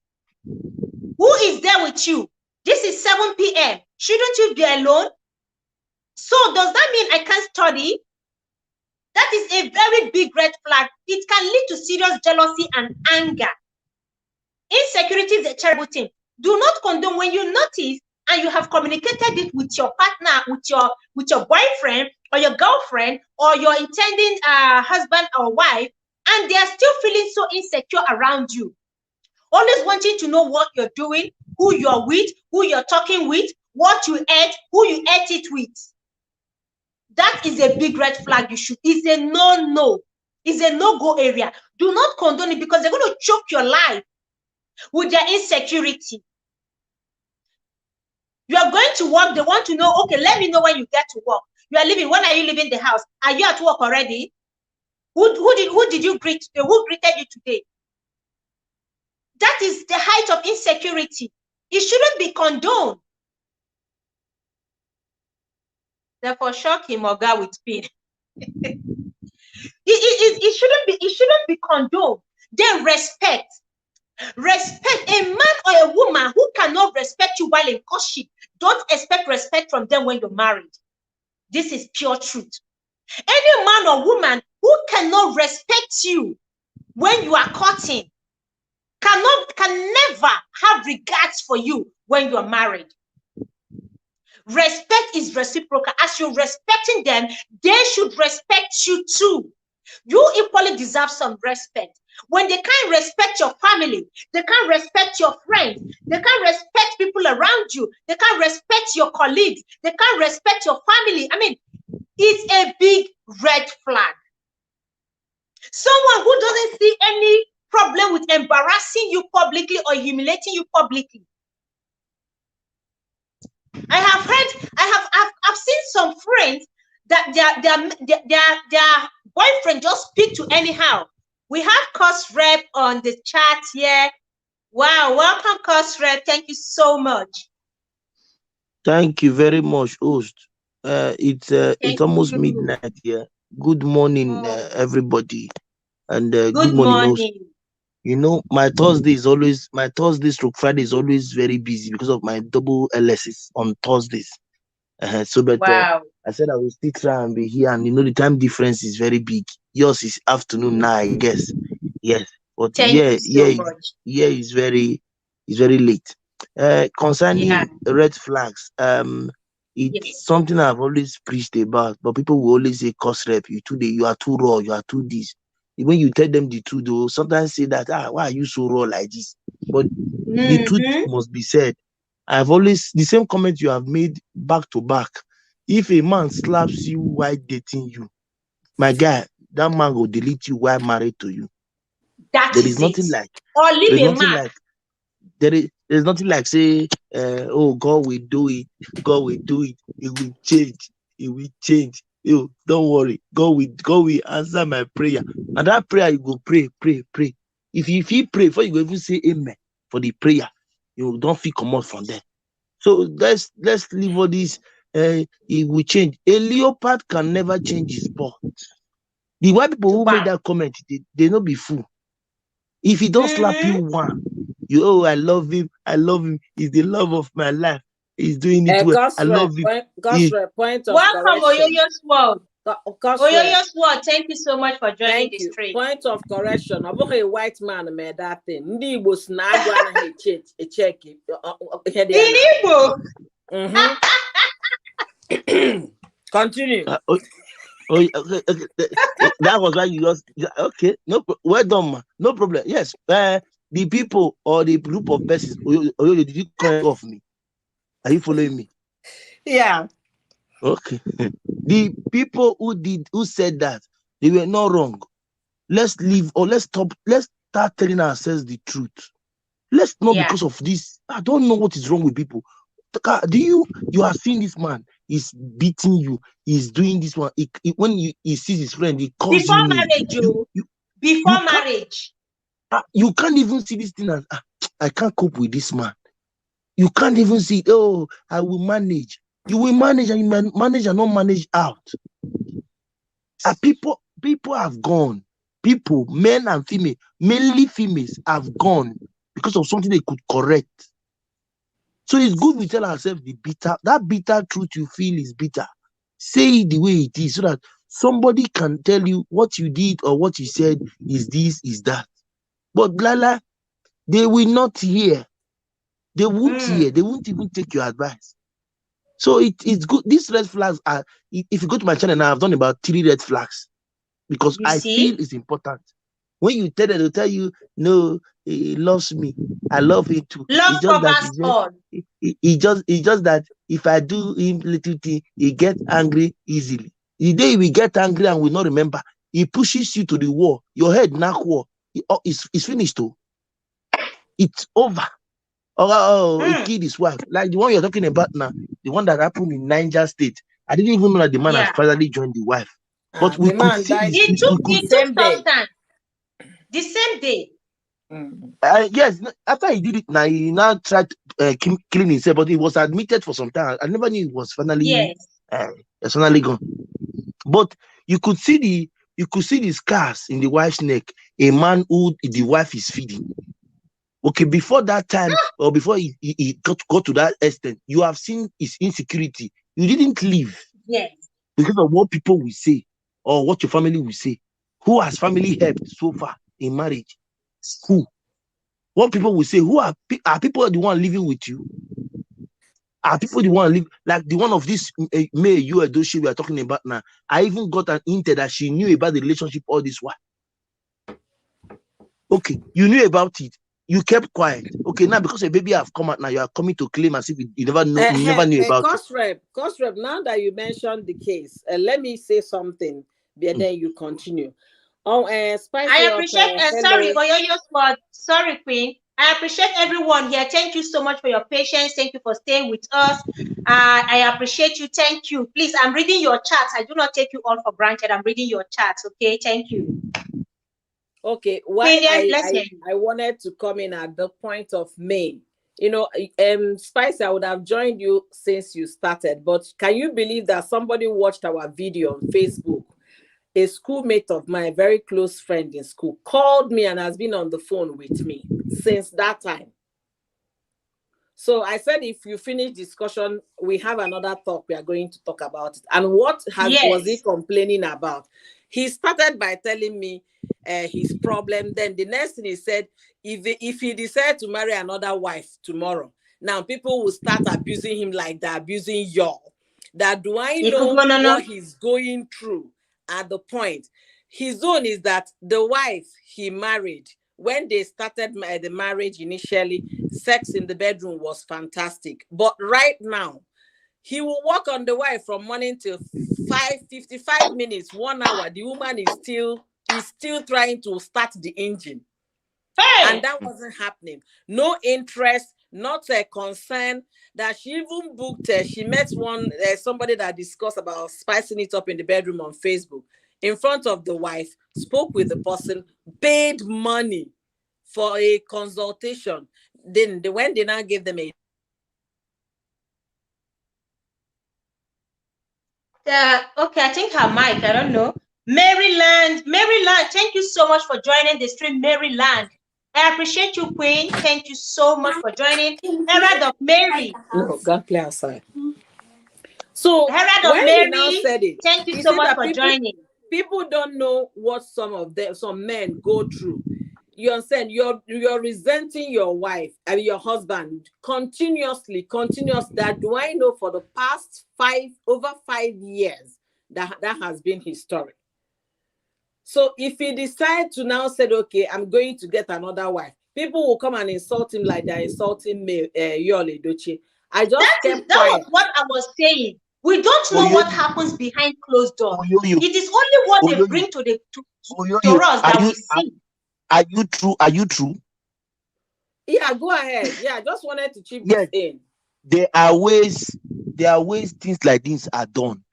Who is there with you? This is 7 p.m. Shouldn't you be alone? So does that mean I can't study? That is a very big red flag. It can lead to serious jealousy and anger. Insecurity is a terrible thing. Do not condone when you notice and you have communicated it with your partner, with your boyfriend or your girlfriend or your intending husband or wife, and they are still feeling so insecure around you. Always wanting to know what you're doing, who you're with, who you're talking with, what you ate, who you ate it with. That is a big red flag. It's a no-no. It's a no-go area. Do not condone it because they're going to choke your life with their insecurity. You are going to work. They want to know, okay, let me know when you get to work. You are leaving. When are you leaving the house? Are you at work already? Who did you greet today? Who greeted you today? That is the height of insecurity. It shouldn't be condoned. Therefore, shock him or go with pain. It shouldn't be condoned. Then respect. Respect. A man or a woman who cannot respect you while in courtship, don't expect respect from them when you're married. This is pure truth. Any man or woman who cannot respect you when you are courting can never have regards for you when you're married. Respect is reciprocal. As you're respecting them, they should respect you too. You equally deserve some respect. When they can't respect your family, they can't respect your friends, they can't respect people around you, they can't respect your colleagues, they can't respect your family. I mean, it's a big red flag. Someone who doesn't see any problem with embarrassing you publicly or humiliating you publicly. I've seen some friends that their boyfriend just speak to anyhow. We have Course Rep on the chat here. Wow, welcome Course Rep. Thank you so much. Thank you very much, host. It's almost midnight here. Good morning, everybody, and good morning, host. You know, my Thursday stroke Friday is always very busy because of my double LSs on Thursdays. Wow. I said I will still try and be here, and you know the time difference is very big. Yours is afternoon now, I guess. Yes, but Thank you so much. is very late. Concerning red flags, it's something I've always preached about, but people will always say, "Course Rep, you are too raw, you are too this." When you tell them the truth, they will sometimes say that, why are you so raw like this? But the truth must be said. I've always, the same comment you have made back to back. If a man slaps you while dating you, my guy, that man will delete you while married to you. There is nothing like, there's nothing like say, oh, God will do it, it will change. You don't worry, God will answer my prayer. And that prayer you go pray. If you pray before you go even say amen for the prayer, you don't feel come out from there. So let's leave all this. It will change. A leopard can never change his spot. The white people who made that comment, they not be fool. If he don't slap you one, I love him. He's the love of my life. He's doing it well. I love him. Point of welcome, correction. Oyoyo's World. Oyoyo's World, thank you so much for joining the stream. Point of correction. I'm a white man made that thing. Ndi Igbo snago and he check it. In Igbo. Continue. Okay. That was why you just okay. No, well done, man. No problem. Yes, the people or the group of persons. Did you correct off me? Are you following me? Yeah. Okay. The people who said that, they were not wrong. Let's leave or let's stop. Let's start telling ourselves the truth. Let's not because of this. I don't know what is wrong with people. Do you are seeing this man? He's beating you. He's doing this one. When he sees his friend, he calls before you marriage. Before marriage, you can't even see this thing as I can't cope with this man. You can't even see it. Oh, I will manage. You will manage, and you manage and not manage out. People have gone. People, men and female, mainly females, have gone because of something they could correct. So it's good we tell ourselves that bitter truth you feel is bitter. Say it the way it is so that somebody can tell you what you did or what you said is this, is that. But Lala, they will not hear. They won't hear. They won't even take your advice. So it's good. These red flags are, if you go to my channel now, I've done about 3 red flags because You I feel see? it's important. When you tell them, they'll tell you, no, he loves me. I love him too. Love It's just that covers all. it's just that if I do him little thing, he gets angry easily. The day we get angry and will not remember, he pushes you to the wall. Your head knock wall. It's finished too. It's over. He killed his wife. Like the one you're talking about now, the one that happened in Niger State. I didn't even know that the man has Yeah. finally joined the wife. But we The could man see died this. It We took could, the it took same day. substance. The same day. yes, after he did it, now he now tried killing himself, but he was admitted for some time. I never knew he was finally Yes. gone. But you could see the scars in the wife's neck. A man who the wife is feeding. Okay, before that time, or before he got to that extent, you have seen his insecurity. You didn't leave Yes. because of what people will say or what your family will say. Who has family helped so far in marriage? Who? What people will say? Who are people the one living with you? Are people the one live like the one of this May you we are talking about now? I even got an hint that she knew about the relationship all this while. Okay, you knew about it. You kept quiet. Okay, now because a baby have come out now, you are coming to claim as if you never know, you never knew about it. Cost rep, now that you mentioned the case, let me say something, and then you continue. Spice I up, appreciate sorry, hello. Oyoyo's word. Sorry, Queen. I appreciate everyone here. Thank you so much for your patience. Thank you for staying with us. I appreciate you. Thank you. Please, I'm reading your chats. I do not take you all for granted. I'm reading your chats. Okay, thank you. Okay, why Queen, let's hear you. I wanted to come in at the point of May. You know, Spice, I would have joined you since you started, but can you believe that somebody watched our video on Facebook? A schoolmate of mine, very close friend in school, called me and has been on the phone with me since that time. So I said, if you finish discussion, we have another talk. We are going to talk about it. And what was he complaining about? He started by telling me his problem. Then the next thing he said, if he decides to marry another wife tomorrow, now people will start abusing him like they're abusing y'all. That do I know what he's going through at the point? His own is that the wife he married, when they started the marriage initially, sex in the bedroom was fantastic. But right now, he will walk on the wife from morning till 55 minutes, 1 hour. The woman is still trying to start the engine. Hey! And that wasn't happening. No interest, not a concern. That she even booked, she met somebody that discussed about spicing it up in the bedroom on Facebook in front of the wife, spoke with the person, paid money for a consultation. Then when they now gave them a okay, I think her mic, I don't know. Maryland, thank you so much for joining the stream, Maryland. I appreciate you, Queen. Thank you so much for joining. Herald of Mary. No, God play outside. So Herald of when Mary, he now said it, thank you so much for joining. People don't know what some men go through. You understand? You're resenting your wife and your husband continuously. That do I know for the past over 5 years that has been his story. So if he decides to now say, okay, I'm going to get another wife, people will come and insult him like they're insulting me, Yole Doche. I just kept quiet. That was what I was saying. We don't know what happens behind closed doors. It is only what they bring to us that we see. Are you true? Are you true? Yeah, go ahead. Yeah, I just wanted to chip this in. There are ways things like this are done.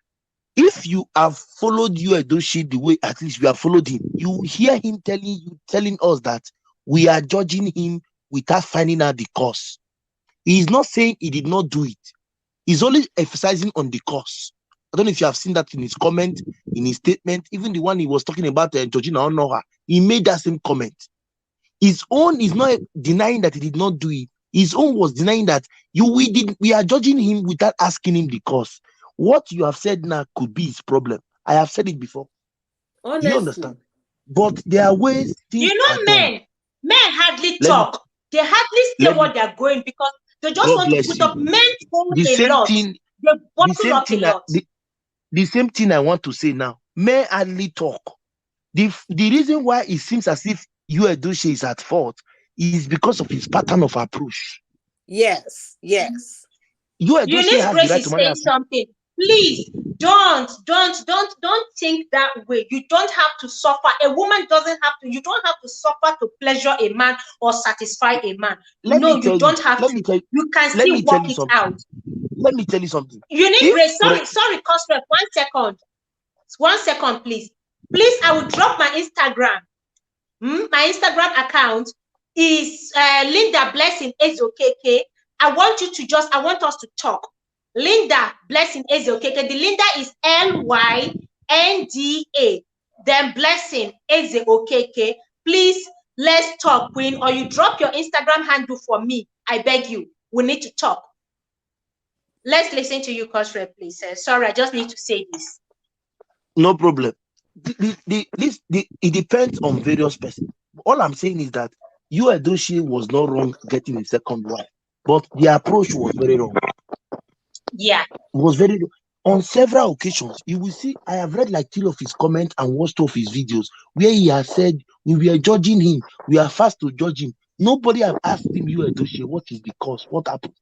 If you have followed you Edochie the way at least we have followed him, you hear him telling us that we are judging him without finding out the cause. He is not saying he did not do it. He's only emphasizing on the cause. I don't know if you have seen that in his comment, in his statement, even the one he was talking about Georgina Onoha, he made that same comment. His own is not denying that he did not do it. His own was denying that we are judging him without asking him the cause. What you have said now could be his problem. I have said it before. Honestly. You understand? But there are ways things are done. Men hardly talk. They hardly stay Let me, what they're going because they just God want to bless put up. you. Men hold The a same lot. thing, They the bottle same up a thing, lot. the same thing I want to say now. Men hardly talk. The reason why it seems as if you Edochie is at fault is because of his pattern of approach. Yes. You Edochie Eunice has the Grace right to is marry saying her. something. Please don't think that way. You don't have to suffer. A woman doesn't have to. You don't have to suffer to pleasure a man or satisfy a man. Let No, me you tell you. don't have Let me to. tell you. You can Let still me tell work you it something. out. Let me tell you something. Eunice If Grace, for sorry, Cosrep, 1 second. 1 second, please. Please, I will drop my Instagram. My Instagram account is Linda Blessing Ezokeke. I want us to talk. Linda Blessing Ezokeke. The Linda is LYNDA. Then Blessing Ezokeke. Please, let's talk, Queen. Or you drop your Instagram handle for me. I beg you. We need to talk. Let's listen to you, Cosrep, please. Sorry, I just need to say this. no problem. It depends on various persons. All I'm saying is that you Edochie was not wrong getting a second wife, but the approach was very wrong. Yeah. Was very on several occasions. You will see, I have read like 3 of his comments and watched 2 of his videos where he has said when we are judging him, we are fast to judge him. Nobody have asked him, you Edochie, what is the cause? What happened?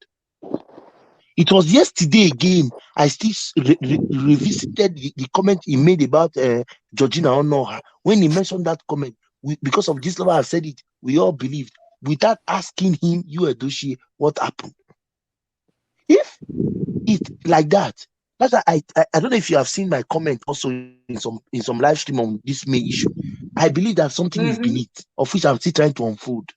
It was yesterday again. I still revisited the comment he made about Georgina Onoha. When he mentioned that comment, because of this level, I've said it, we all believed without asking him, you Edochie, what happened? If it's like that, that's why I don't know if you have seen my comment also in some live stream on this main issue. I believe that something is beneath, of which I'm still trying to unfold.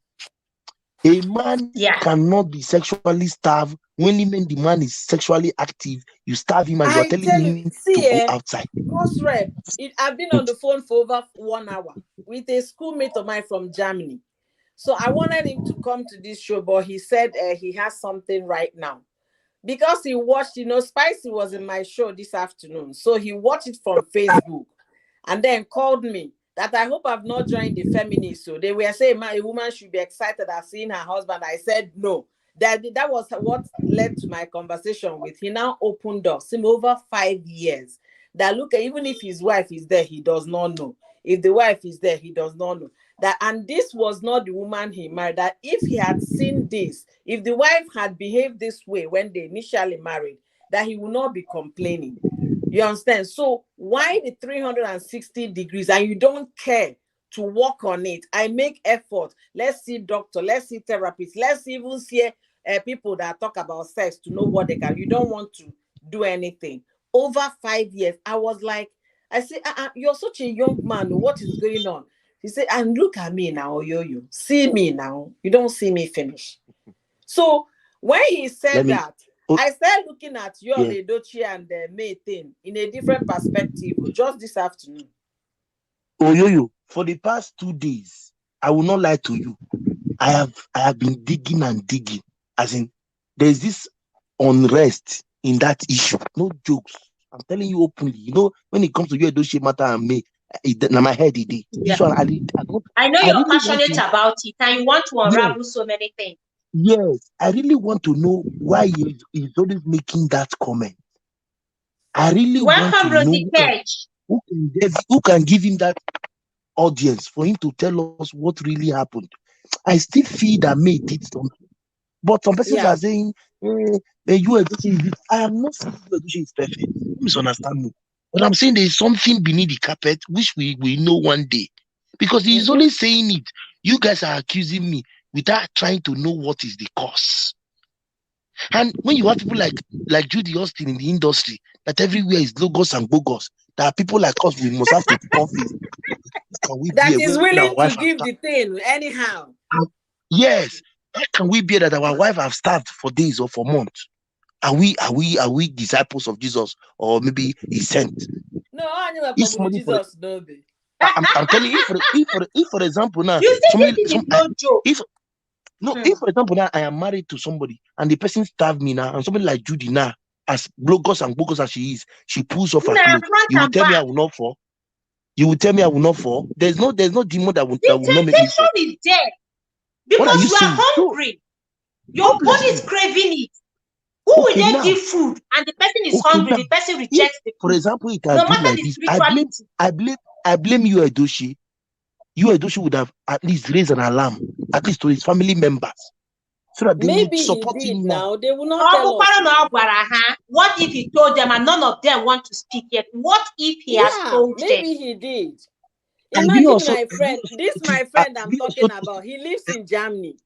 A man cannot be sexually starved when the man is sexually active. You starve him and you are I telling tell you, him to see, go outside. Cosrep, I've been on the phone for over 1 hour with a schoolmate of mine from Germany. So I wanted him to come to this show, but he said he has something right now. Because he watched, Spicy was in my show this afternoon. So he watched it from Facebook and then called me that I hope I've not joined the feminists. So they were saying a woman should be excited at seeing her husband. I said no. That was what led to my conversation with. He now opened up, him over 5 years. That look, even if his wife is there, he does not know. If the wife is there, he does not know. That, and this was not the woman he married. That if he had seen this, if the wife had behaved this way when they initially married, that he would not be complaining. You understand? So why the 360 degrees and you don't care to work on it? I make effort. Let's see doctor, let's see therapist, let's even see people that talk about sex to know what they can. You don't want to do anything. Over 5 years, I was like, I said, you're such a young man. What is going on? He said, and look at me now, yo. See me now. You don't see me finish. So when he said that, I started looking at your Edochie and the May thing in a different perspective just this afternoon. Oh, yo, for the past 2 days, I will not lie to you. I have been digging and digging. As in, there's this unrest in that issue. No jokes. I'm telling you openly. When it comes to you Edochie matter and me, now my head it is. This one I know I you're really want passionate to. about it and you want to unravel so many things. Yes, I really want to know why he's always making that comment. I really want to Welcome, know Rosie Cage. who can give him that audience for him to tell us what really happened. I still feel that May did something. But some persons are saying, you Edochie, I am not saying you Edochie is perfect. Don't misunderstand me. But I'm saying there is something beneath the carpet which we will know one day. Because he's only saying it. You guys are accusing me without trying to know what is the cause. And when you have people like Judy Austin in the industry, that everywhere is logos and bogus, there are people like us, we must have to put on face. Can we That be is when our willing to wife give the thing anyhow. Yes. How can we be that our wife have starved for days or for months? Are we disciples of Jesus, or maybe he's sent? No, I knew If about somebody Jesus, no be. I'm telling you, if for example now, You see, somebody this is no joke. if for example now I am married to somebody and the person starved me now, and somebody like Judy now, as bogus and bogus as she is, she pulls off her clothes. You will tell me I will not fall? You will tell me I will not fall? There's no demon that will The not make me temptation fall. is there. Because you you are saying? hungry. Your body is Obviously. craving it. Who will Okay, they now. give food and the person is Okay, hungry, now. the person If, rejects the for food? example, it has No been matter like the this, spirituality. I blame you, Edoshi. You, Edoshi, would have at least raised an alarm, at least to his family members, so that they will Maybe he support did him now. now. They will not tell us. What if he told them and none of them want to speak yet? What if he has Yeah, told them? maybe he did. Have you Imagine also, my friend, this my have friend I'm you talking also, about. He lives in Germany.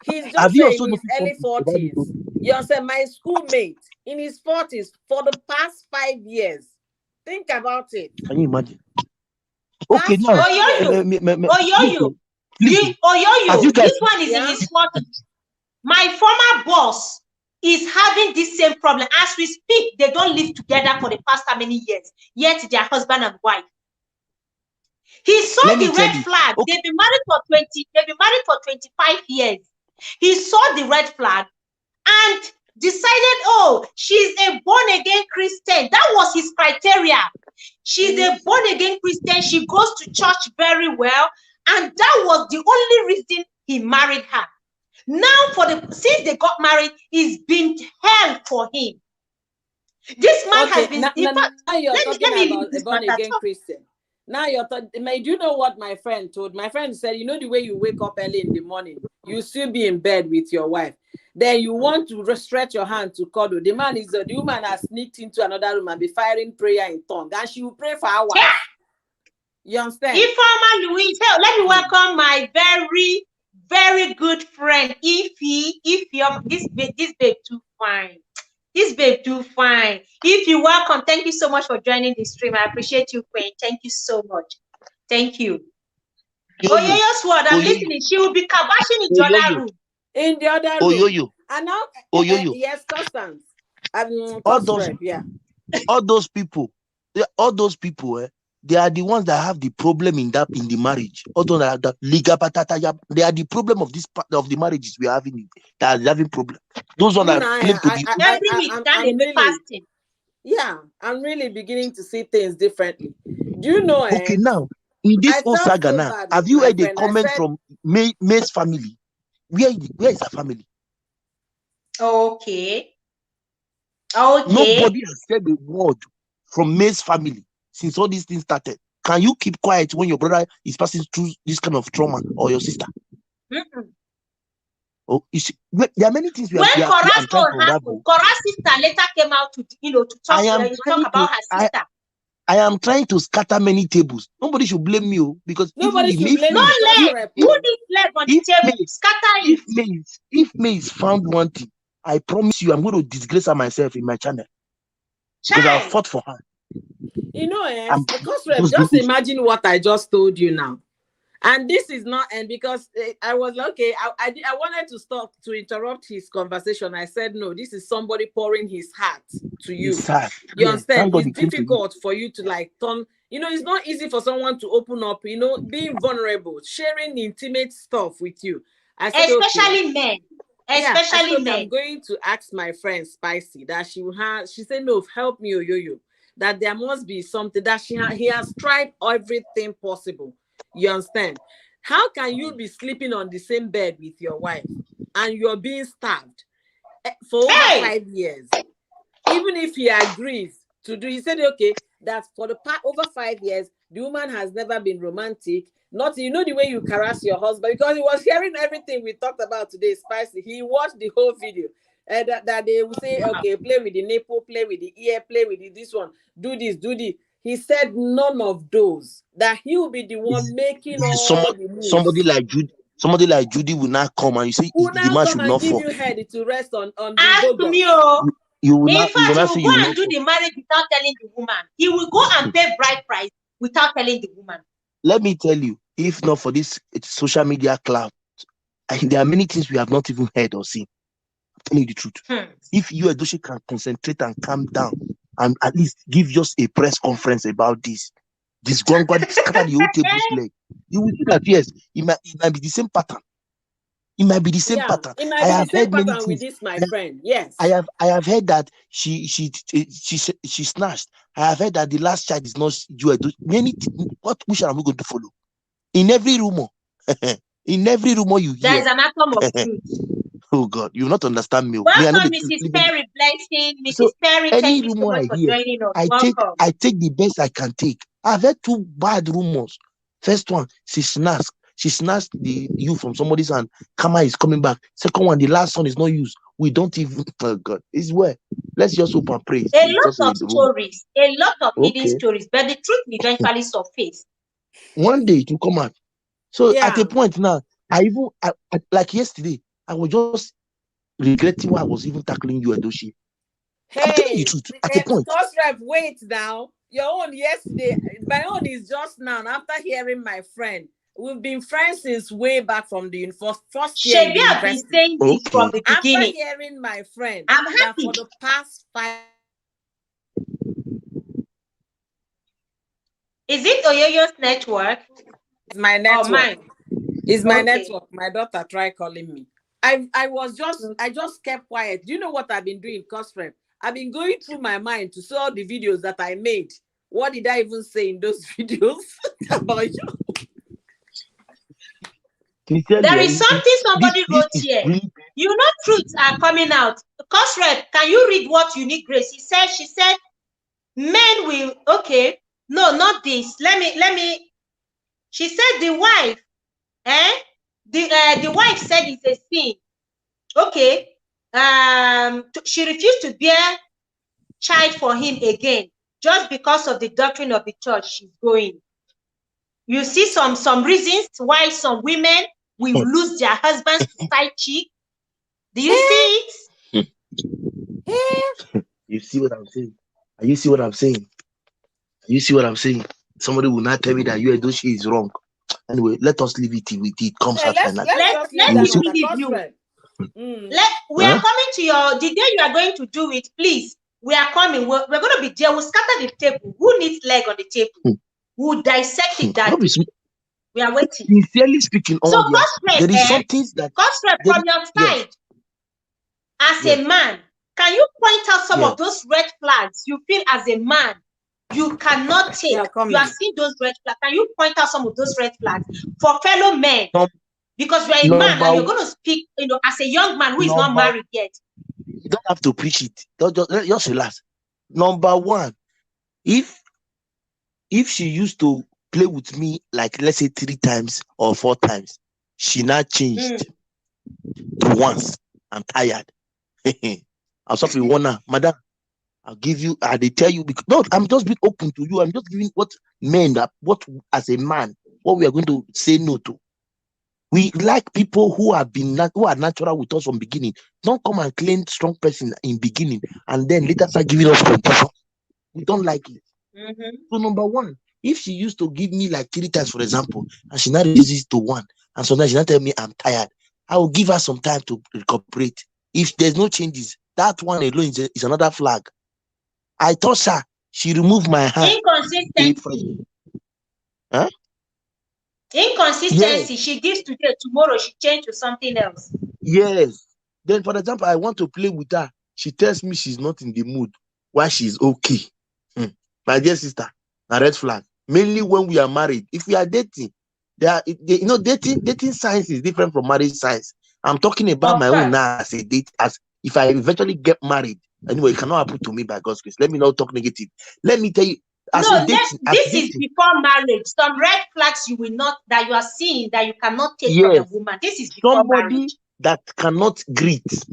He's have just you in also his noticed early something about this? 40s. You understand? My schoolmate in his 40s for the past 5 years. Think about it. Can you imagine? Okay, Past now, 5 years. Oyoyo, please, have you guys? this one is in Yeah. his 40s. My former boss is having this same problem. As we speak, they don't live together for the past how many years, yet they're husband and wife. He saw Let me the tell red you. flag. Okay. They've been married for 25 years. He saw the red flag and decided, oh, she's a born-again Christian. That was his criteria. She's a born-again Christian. She goes to church very well. And that was the only reason he married her. Now, since they got married, it's been hell for him. This man has been, in fact, now you're let talking me leave about a this born matter. again Christian. Now you're talking. Do you know what my friend told? My friend said, you know the way you wake up early in the morning, you still be in bed with your wife. Then you want to stretch your hand to cuddle. The woman has sneaked into another room and be firing prayer in tongue, and she will pray for hours. Yeah. You understand? Informal Louise, let me welcome my very, very good friend. This babe too fine. This babe too fine. If you welcome, thank you so much for joining the stream. I appreciate you, Queen. Thank you so much. Thank you. Oyoyo's word, I'm listening. She will be kabashing in the other room. In the other room. Oyoyo. And now, Oyoyo. yes, Constance. All those people, they are the ones that have the problem in the marriage. Although the legal patata, they are the problem of this part of the marriages we are having. That are having problem. Those ones that claim to be every week I'm fasting. Yeah, I'm really beginning to see things differently. Do you know? Okay, now in this whole saga now, have you heard a comment from May's family? Where is her family? Okay. Nobody has said a word from May's family since all these things started. Can you keep quiet when your brother is passing through this kind of trauma, or your sister? Oh, you see, there are many things when Cora's sister later came out to talk about her sister. I am trying to scatter many tables. Nobody should blame me, because nobody should blame no leg. Put this leg on the table. Scatter it. If May is found wanting, I promise you, I'm going to disgrace her myself in my channel. Because I fought for her. You know, just imagine what I just told you now. And this is not, and because I was like, okay, I wanted to stop to interrupt his conversation. I said, no, this is somebody pouring his heart to you. You understand? It's difficult for you to turn, it's not easy for someone to open up, being vulnerable, sharing intimate stuff with you. I said, especially men. Especially men. I'm going to ask my friend Spicy that she said, no, help me, Oyoyo, that there must be something that he has tried everything possible. You understand? How can you be sleeping on the same bed with your wife and you're being starved for over 5 years? Even if he agrees to do, he said, okay, that for the over 5 years, the woman has never been romantic. Not, the way you caress your husband, because he was hearing everything we talked about today, Spicy. He watched the whole video. That they will say, okay, play with the nipple, play with the ear, play with this one, do this, do this. He said none of those. That he will be the one making all the moves. Somebody like Judy will not come and you say the man should not give fall. You head to rest on the Ask me, you will in fact, he will go and do the marriage without telling the woman. He will go and pay bride price without telling the woman. Let me tell you, if not for this social media cloud, there are many things we have not even heard or seen. I'm telling you the truth. If you, Edoshi, can concentrate and calm down and at least give just a press conference about this going to scatter the whole table's leg, you will see that yes, it might be the same pattern. It might be the same pattern. I have heard many things with this, my friend. Yes, I have heard that she snatched. I have heard that the last child is not you. Many. Which are we going to follow? In every rumor, In every rumor you There hear, is an atom of truth. oh God, you will not understand me. Me, I know Welcome, the Mrs. living. Perry. Blessing. So Mrs. Perry, any thank you so rumor much I for hear, joining us. I Welcome. take the best I can take. I've heard 2 bad rumors. First one, she snatched you from somebody's hand. Karma is coming back. Second one, the last one is not used. We don't even. Oh God, it's where. Let's just hope and pray. A It's just lot a of rumor. stories, a lot of hidden Okay, stories, but the truth will eventually surface. one day it will come out. So at Yeah. a point now, like yesterday, I was just regretting why I was even tackling you, Edoshi. I'm telling you the Hey, truth. At a point, course rep, wait now. Your own yesterday, my own is just now. After hearing my friend, we've been friends since way back from the first year in Shebi the have been university. saying this from okay. the After beginning. hearing my friend I'm that happy. for the past 5 Is it Oyoyo's network is my or network. mine? Is my Okay. network. My daughter tried calling me. I just kept quiet. Do you know what I've been doing, course rep? I've been going through my mind to see all the videos that I made. What did I even say in those videos about you? There is something somebody This wrote is here. really You know, truths are coming out. Course rep, can you read what Unique Grace? She said, men will, okay, no, not this. Let me, she said the wife, the wife said it's a sin. Okay. She refused to bear child for him again, just because of the doctrine of the church she's going. You see some reasons why some women will lose their husbands to side chick. Do you see it? you see what I'm saying? You see what I'm saying? You see what I'm saying? Somebody will not tell me that you Edoshi is wrong. Anyway, let us leave it till it comes out Let's finally. just leave Let You that see, people on the leave course you. rep. We are coming to the day you are going to do it, please. We are coming. We're going to be there. We'll scatter the table. Who needs leg on the table? We'll dissect it that day. We are waiting. Sincerely speaking, So, there is some things that from your side, as a man, can you point out some of those red flags you feel as a man you cannot take? You are seeing those red flags. Can you point out some of those red flags for fellow men? Because you're a man and you're going to speak, as a young man who is not married yet. You don't have to preach it. Just relax. Number one, if she used to play with me, like let's say 3 times or 4 times, she now changed to once. I'm tired. I'll stop you one now, madam. I'll give you. They tell you because no, I'm just being open to you. I'm just giving what as a man, what we are going to say no to. We like people who are natural with us from beginning. Don't come and claim strong person in beginning and then later start giving us confusion. We don't like it. So number one, if she used to give me like 3 times, for example, and she now reduces to 1, and so now she now tell me I'm tired, I will give her some time to recuperate. If there's no changes, that one alone is another flag. I told her she removed my hand. Inconsistency. Huh? Inconsistency. Yes. She gives today, tomorrow she changes to something else. Yes. Then, for example, I want to play with her. She tells me she's not in the mood while she's okay. My dear sister, a red flag. Mainly when we are married. If we are dating, dating science is different from marriage science. I'm talking about my own now as a date. As if I eventually get married, anyway, it cannot happen to me by God's grace. Let me not talk negative. Let me tell you, this is before marriage. Some red flags you are seeing that you cannot take from a woman. This is before marriage. That cannot greet.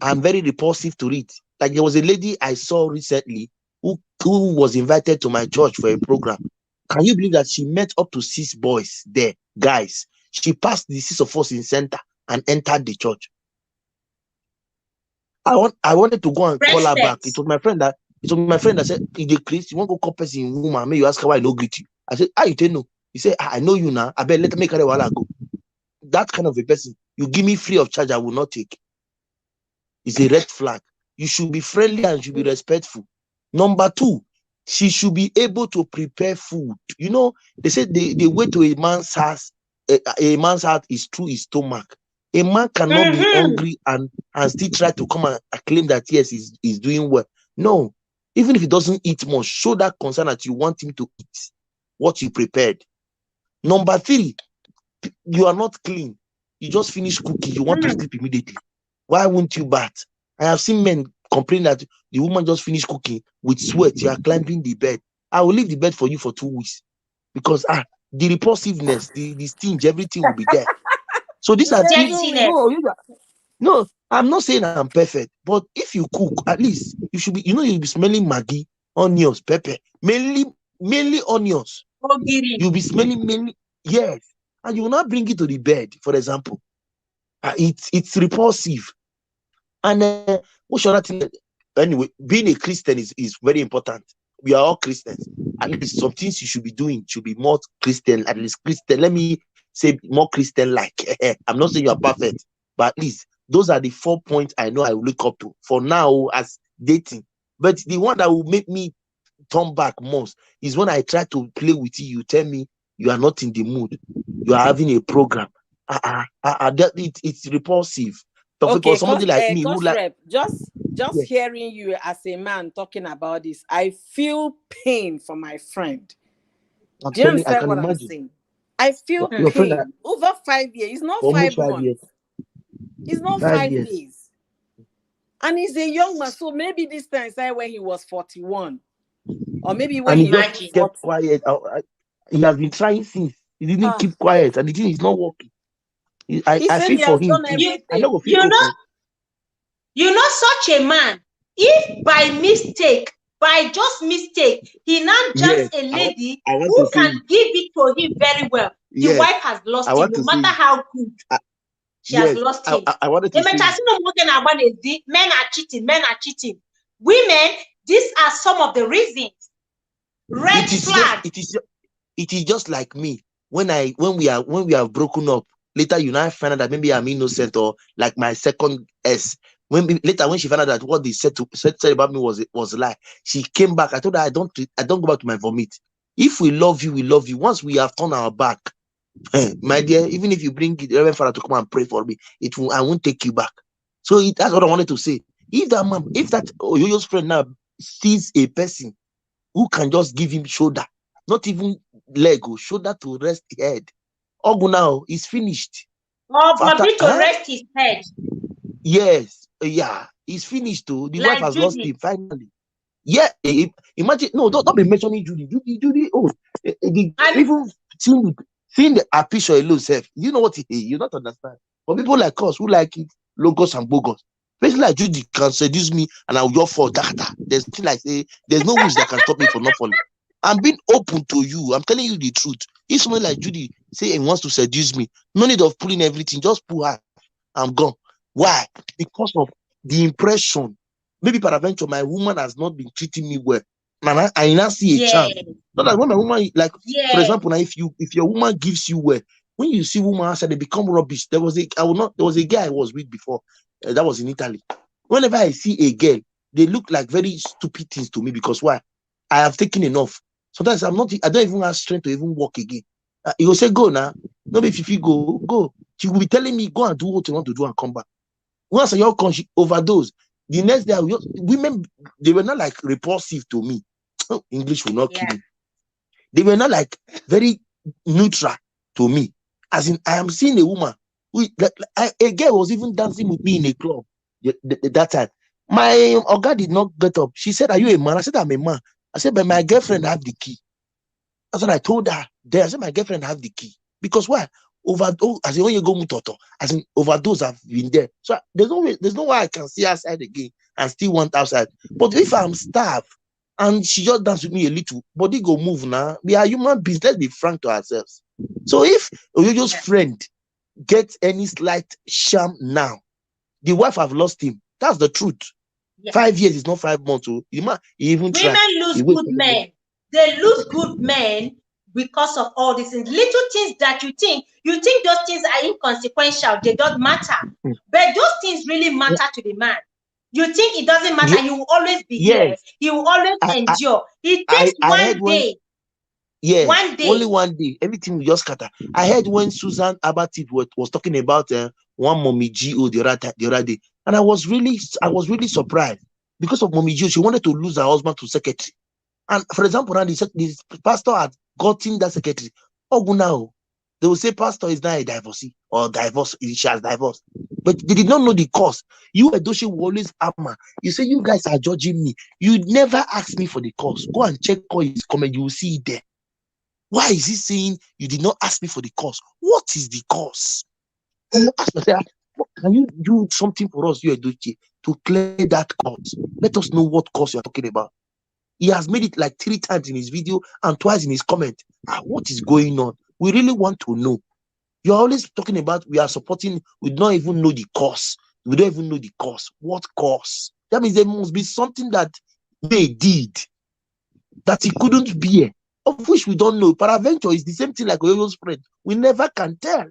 I'm very repulsive to it. Like there was a lady I saw recently who was invited to my church for a program. Can you believe that she met up to 6 boys there, guys? She passed the 6 of us in center and entered the church. I wanted to go and call her back. It was my friend that said, "In the Christ, you want to go call person in woman? May you ask her why I no greet you?" I said, "Ah, you tell no." He said, "I know you now. I bet let me carry while I go." That kind of a person, you give me free of charge, I will not take. It's a red flag. You should be friendly and should be respectful. Number 2, she should be able to prepare food. You know, they say the way to a man's house, a man's heart is through his stomach. A man cannot be hungry and still try to come and claim that yes, he's doing well. No, even if he doesn't eat much, show that concern that you want him to eat what you prepared. Number 3, you are not clean. You just finish cooking, you want to sleep immediately. Why won't you bath? I have seen men complain that the woman just finished cooking with sweat. You are climbing the bed. I will leave the bed for you for 2 weeks because the repulsiveness, the stinge, everything will be there. So these You are said things. 2 weeks. Dirtiness. No, I'm not saying I'm perfect, but if you cook, at least you should be. You'll be smelling Maggi, onions, pepper, mainly onions. Ogiri. You'll be smelling mainly, yes, and you will not bring it to the bed. For example, it's repulsive. And what should I think? Anyway, being a Christian is very important. We are all Christians. At least some things you should be doing should be more Christian. At least Christian. Let me say more Christian-like. I'm not saying you are perfect, but at least those are the 4 points I know I will look up to for now as dating. But the one that will make me turn back most is when I try to play with you. You tell me you are not in the mood. You are having a program. It's repulsive. But for Okay, somebody like me who Coach like, Rep, just yeah, hearing you as a man talking about this, I feel pain for my friend. I'm Do you telling, I understand can what I'm imagine. saying? I feel Your friend pain. Over 5 years. It's not almost 5 5 years. months. It's not 5 5 years. days. And he's a young man. So maybe this time started when he was 41. Or maybe when And he he just turned Imagine. kept 40. quiet. He has been trying since. He didn't Ah, keep quiet, and the thing is not working. he I said feel he for has him done too. You I know everything. will feel you know okay. you know such a man. If by mistake, by just mistake, he now jams Yes, a lady I want to who say can it. give it to him very well, the Yes, wife has I lost him. want No to say matter it. how good, I, she has yes, lost him. I wanted to say it. Men are cheating. Men are cheating. Women, these are some of the reasons. Red It is just flag. it is just like me when we have broken up. Later, you now find out that maybe I'm innocent, or like my second S. Later when she found out that what they said about me was a lie, she came back. I told her I don't go back to my vomit. If we love you, we love you. Once we have turned our back, my dear, even if you bring the Reverend Father to come and pray for me, I won't take you back. So that's what I wanted to say. If that Oyoyo's friend now sees a person who can just give him shoulder, not even leg, or shoulder to rest head, Ogu now is finished. Or After Bobby to rest his head, yes, yeah, he's finished too. The wife like has lost Judy. him finally. Yeah, imagine. No, don't be mentioning Judy. Oh, And even seeing the picture alone self. You know what it is. You not understand. For people like us who like it, logos and bogus. Basically, like Judy can seduce me, and I'll go for that. There's nothing like say. There's no wish that can stop me from not falling. I'm being open to you. I'm telling you the truth. If someone like Judy say he wants to seduce me, no need of pulling everything. Just pull her. I'm gone. Why? Because of the impression. Maybe peradventure my woman has not been treating me well, and I now see a yeah, chance. Not that when my woman, like, for yeah, example, now if your woman gives you well, when you see woman outside, they become rubbish. There was a girl I was with before, that was in Italy. Whenever I see a girl, they look like very stupid things to me, because why? I have taken enough. Sometimes I don't even have strength to even walk again. He will say, go now. No, if you go. She will be telling me, go and do what you want to do and come back. Once your country overdose, the next day women, they were not like repulsive to me. English will not kill yeah. me. They were not like very neutral to me. As in, I am seeing a woman who, a girl was even dancing with me in a club that time. My Oga did not get up. She said, "Are you a man?" I said, "I'm a man." I said, "But my girlfriend have the key." That's what I told her. There, I said, "My girlfriend have the key." Because why? Overdose, as in when you go mutoto, as in overdose have been there. So there's no way I can see outside again and still want outside. But if I'm starved and she just dance with me a little, body go move now. We are human beings. Let's be frank to ourselves. So if Oyoyo's Yeah. friend gets any slight sham now, the wife have lost him. That's the truth. Yeah. 5 years is not 5 months. So he even try. Women lose He wait good for them. men. They lose good men because of all these things. Little things that you think those things are inconsequential, they don't matter. But those things really matter to the man. You think it doesn't matter, Yeah, he will always be here, yes. he will always I, I endure. It takes I heard when, yes, one only day. one day, everything will just scatter. I heard when Susan Abatit was talking about one mommy Go the other day, and I was really surprised because of mommy Go. She wanted to lose her husband to secretary, and for example, now this pastor had gotten that secretary. Oh, now They will say pastor is now a divorcee or divorce, she has divorced. But they did not know the cause. You Edoche will always hammer. You say you guys are judging me. You never ask me for the cause. Go and check all his comment. You will see it there. Why is he saying you did not ask me for the cause? What is the cause? Ask myself, can you do something for us, you Edoche, to clear that cause? Let us know what cause you are talking about. He has made it like 3 times in his video and twice in his comment. What is going on? We really want to know. You're always talking about we are supporting, we don't even know the cause. We don't even know the cause. What cause? That means there must be something that they did that he couldn't bear, of which we don't know. Paraventure is the same thing like Oyoyo's friend. We never can tell.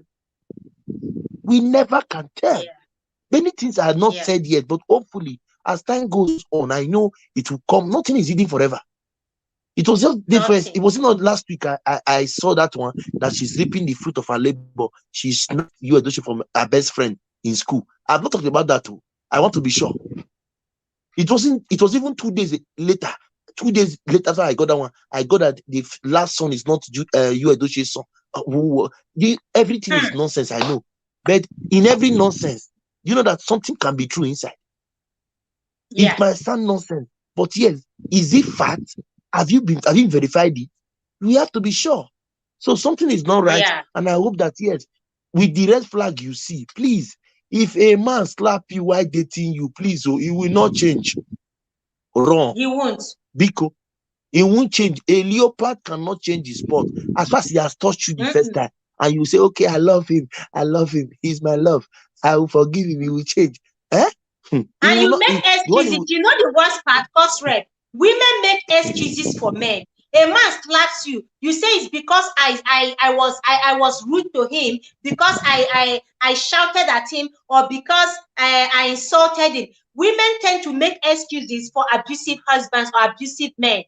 We never can tell. Yeah. Many things are not Yeah. said yet, but hopefully, as time goes on, I know it will come. Nothing is hidden forever. It was just different. It Nothing. was not last week. I saw that one that she's reaping the fruit of her labor. She snatched you Edoche from her best friend in school. I've not talked about that too. I want to be sure. It wasn't. It was even 2 days later. 2 days later, after I got that one, I got that the last son is not you Edoche's son. Everything is nonsense. I know, but in every nonsense, you know that something can be true inside. Yeah. It might sound nonsense, but yes, is it fact? Have you verified it? We have to be sure. So something is not right, Yeah. and I hope that yes, with the red flag you see, please, if a man slap you while dating you, please, oh, it will not change. Wrong. He won't. Biko, it won't change. A leopard cannot change his spot. As far as he has touched you the first time, and you say, okay, I love him, he's my love, I will forgive him, he will change. Eh? He And will you not. make excuses. You know the worst part, cause red. Women make excuses for men. A man slaps you. You say it's because I was rude to him, because I shouted at him, or because I insulted him. Women tend to make excuses for abusive husbands or abusive men.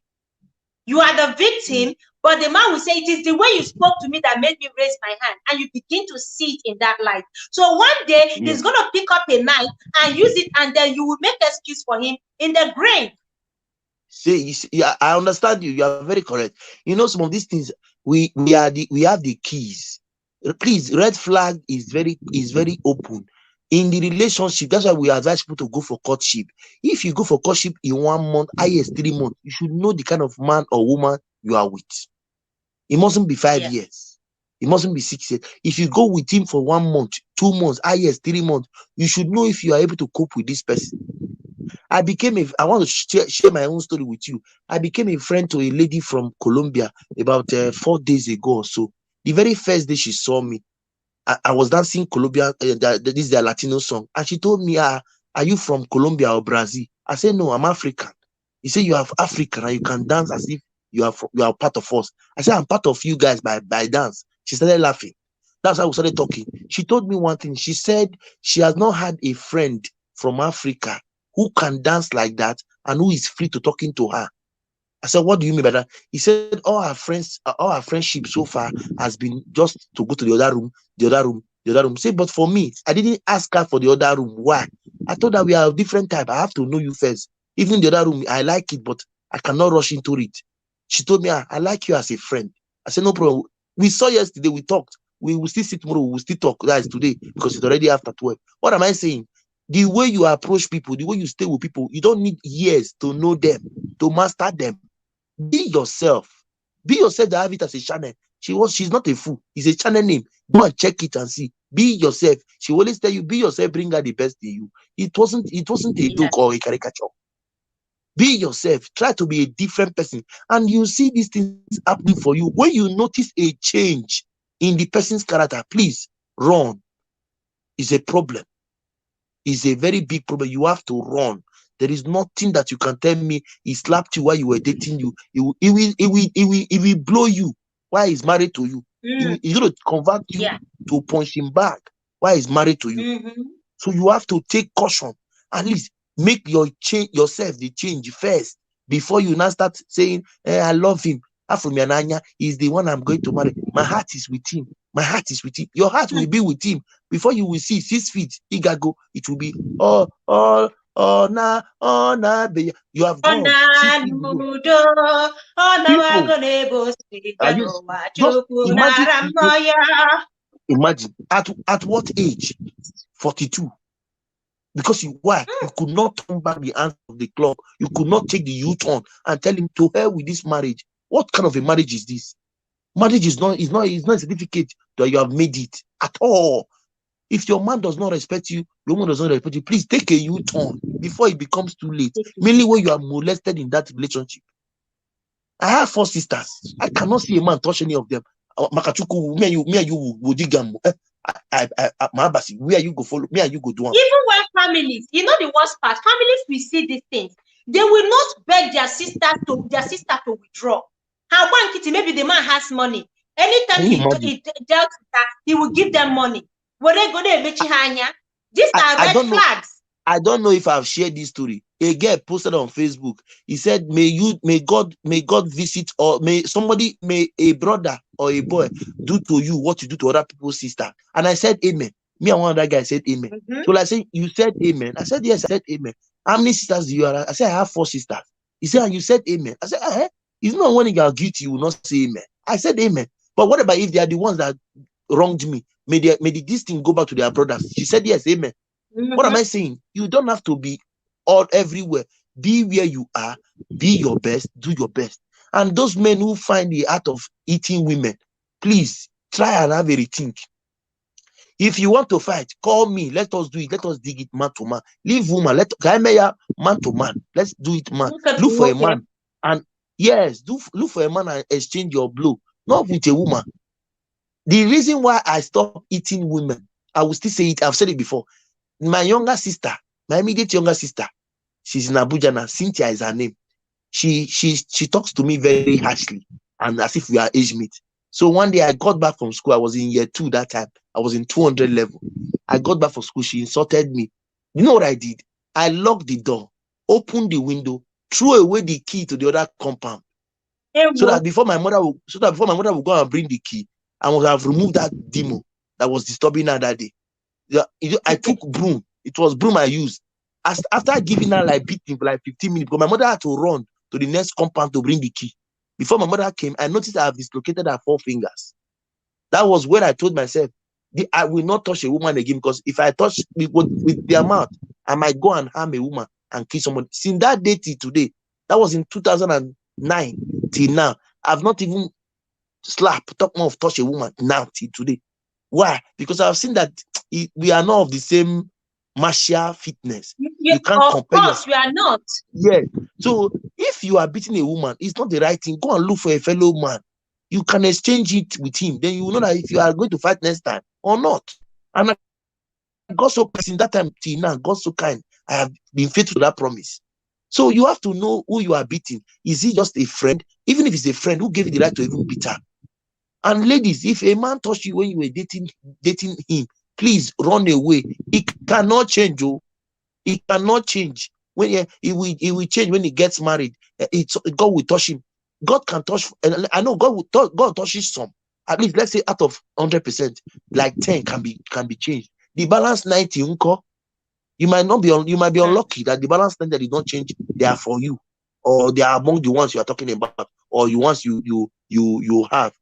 You are the victim, but the man will say, it is the way you spoke to me that made me raise my hand. And you begin to see it in that light. So one day, he's going to pick up a knife and use it, and then you will make excuse for him in the grave. See, yeah, I understand you. You are very correct. You know, some of these things, we have the keys. Please, red flag is very open. In the relationship, that's why we advise people to go for courtship. If you go for courtship in 1 month, highest 3 months, you should know the kind of man or woman you are with. It mustn't be 5 years. It mustn't be 6 years. If you go with him for 1 month, 2 months, highest 3 months, you should know if you are able to cope with this person. I want to share my own story with you. I became a friend to a lady from Colombia about 4 days ago or so. The very first day she saw me, I was dancing Colombia, this is their Latino song. And she told me, are you from Colombia or Brazil? I said, no, I'm African. He said, you are African and you can dance as if you are part of us. I said, I'm part of you guys by dance. She started laughing. That's how we started talking. She told me one thing. She said she has not had a friend from Africa who can dance like that and who is free to talking to her. I said, what do you mean by that? He said, all our friendship so far has been just to go to the other room. Say, but for me, I didn't ask her for the other room. Why? I told her we are a different type. I have to know you first. Even the other room, I like it, but I cannot rush into it. She told me, I like you as a friend. I said, no problem. We saw yesterday, we talked. We will still see tomorrow, we will still talk. That is today, because it's already after 12. What am I saying? The way you approach people, the way you stay with people, you don't need years to know them, to master them. Be yourself. Be yourself to have it as a channel. She's not a fool. It's a channel name. Go and check it and see. Be yourself. She always tell you, be yourself, bring out the best in you. It wasn't a joke or a caricature. Be yourself. Try to be a different person. And you see these things happening for you. When you notice a change in the person's character, please run. It's a problem. It's a very big problem. You have to run. There is nothing that you can tell me he slapped you while you were dating you. He will blow you while he's married to you. He's going to convert you to punch him back while he's married to you. So you have to take caution. At least make yourself the change first before you now start saying, I love him. Afro-Miananya is the one I'm going to marry. My heart is with him. My heart is with him. Your heart will be with him. Before you will see 6 feet, Igago, it will be all You have gone 6 weeks ago. Onanudo, People, Onawagonebo, are you Siganoa, just imagine? Chukunaramnoya. Imagine at what age? 42. Because why? You could not turn back the hands of the clock. You could not take the U-turn and tell him to hell with this marriage. What kind of a marriage is this? Marriage is not a certificate that you have made it at all. If your man does not respect you, your woman does not respect you, please take a U-turn before it becomes too late. Mainly when you are molested in that relationship. I have 4 sisters. I cannot see a man touch any of them. Makachuku, me and you will dig them. Where you go follow? Me and you go do one. Even when families, you know the worst part, families will see these things. They will not beg their sister to withdraw. How one kitty, maybe the man has money. Anytime he dealt with that, he will give them money. These are red flags. I don't know if I've shared this story. A girl posted on Facebook. He said, may God visit, or may a brother or a boy do to you what you do to other people's sister. And I said, amen. Me and one other guy said, amen. So I said, you said amen. I said, yes, I said amen. How many sisters do you have? I said, I have 4 sisters. He said, and you said amen. I said, it's not when you are guilty, you will not say amen. I said amen. But what about if they are the ones that wronged me? May this thing go back to their brothers. She said, yes, amen. What am I saying? You don't have to be all everywhere. Be where you are. Be your best. Do your best. And those men who find the art of eating women, please try and have a rethink. If you want to fight, call me. Let us do it. Let us dig it man to man. Leave woman. Man to man. Let's do it man. Look for a man. And yes, look for a man and exchange your blow. Not with a woman. The reason why I stopped eating women, I will still say it. I've said it before. My younger sister, my immediate younger sister, she's in Abuja now. Cynthia is her name. She talks to me very harshly and as if we are age mates. So one day I got back from school. I was in year 2 that time. I was in 200 level. I got back from school. She insulted me. You know what I did? I locked the door, opened the window, threw away the key to the other compound. So that before my mother would go and bring the key, I would have removed that demon that was disturbing her that day. I took broom. It was broom I used. After giving her like beating for like 15 minutes, because my mother had to run to the next compound to bring the key. Before my mother came, I noticed I have dislocated her 4 fingers. That was when I told myself, I will not touch a woman again, because if I touch with their mouth, I might go and harm a woman and kill someone. Since that day till today, that was in 2009 till now, I've not even talk more of touch a woman now till today. Why? Because I've seen that we are not of the same martial fitness. You can't compare. Of course, we are not. Yeah. So if you are beating a woman, it's not the right thing. Go and look for a fellow man. You can exchange it with him. Then you will know that if you are going to fight next time or not. And I got so kind that time till now. God so kind. I have been faithful to that promise. So you have to know who you are beating. Is he just a friend? Even if it's a friend, who gave you the right to even beat her? And ladies, if a man touched you when you were dating him, please run away. It cannot change. It cannot change. When he will change when he gets married. God will touch him. God can touch. And I know God touches some. At least let's say out of 100%, like 10 can be changed. The balance 90, you might be unlucky that the balance 10 that did not change, they are for you, or they are among the ones you are talking about, or the ones you have.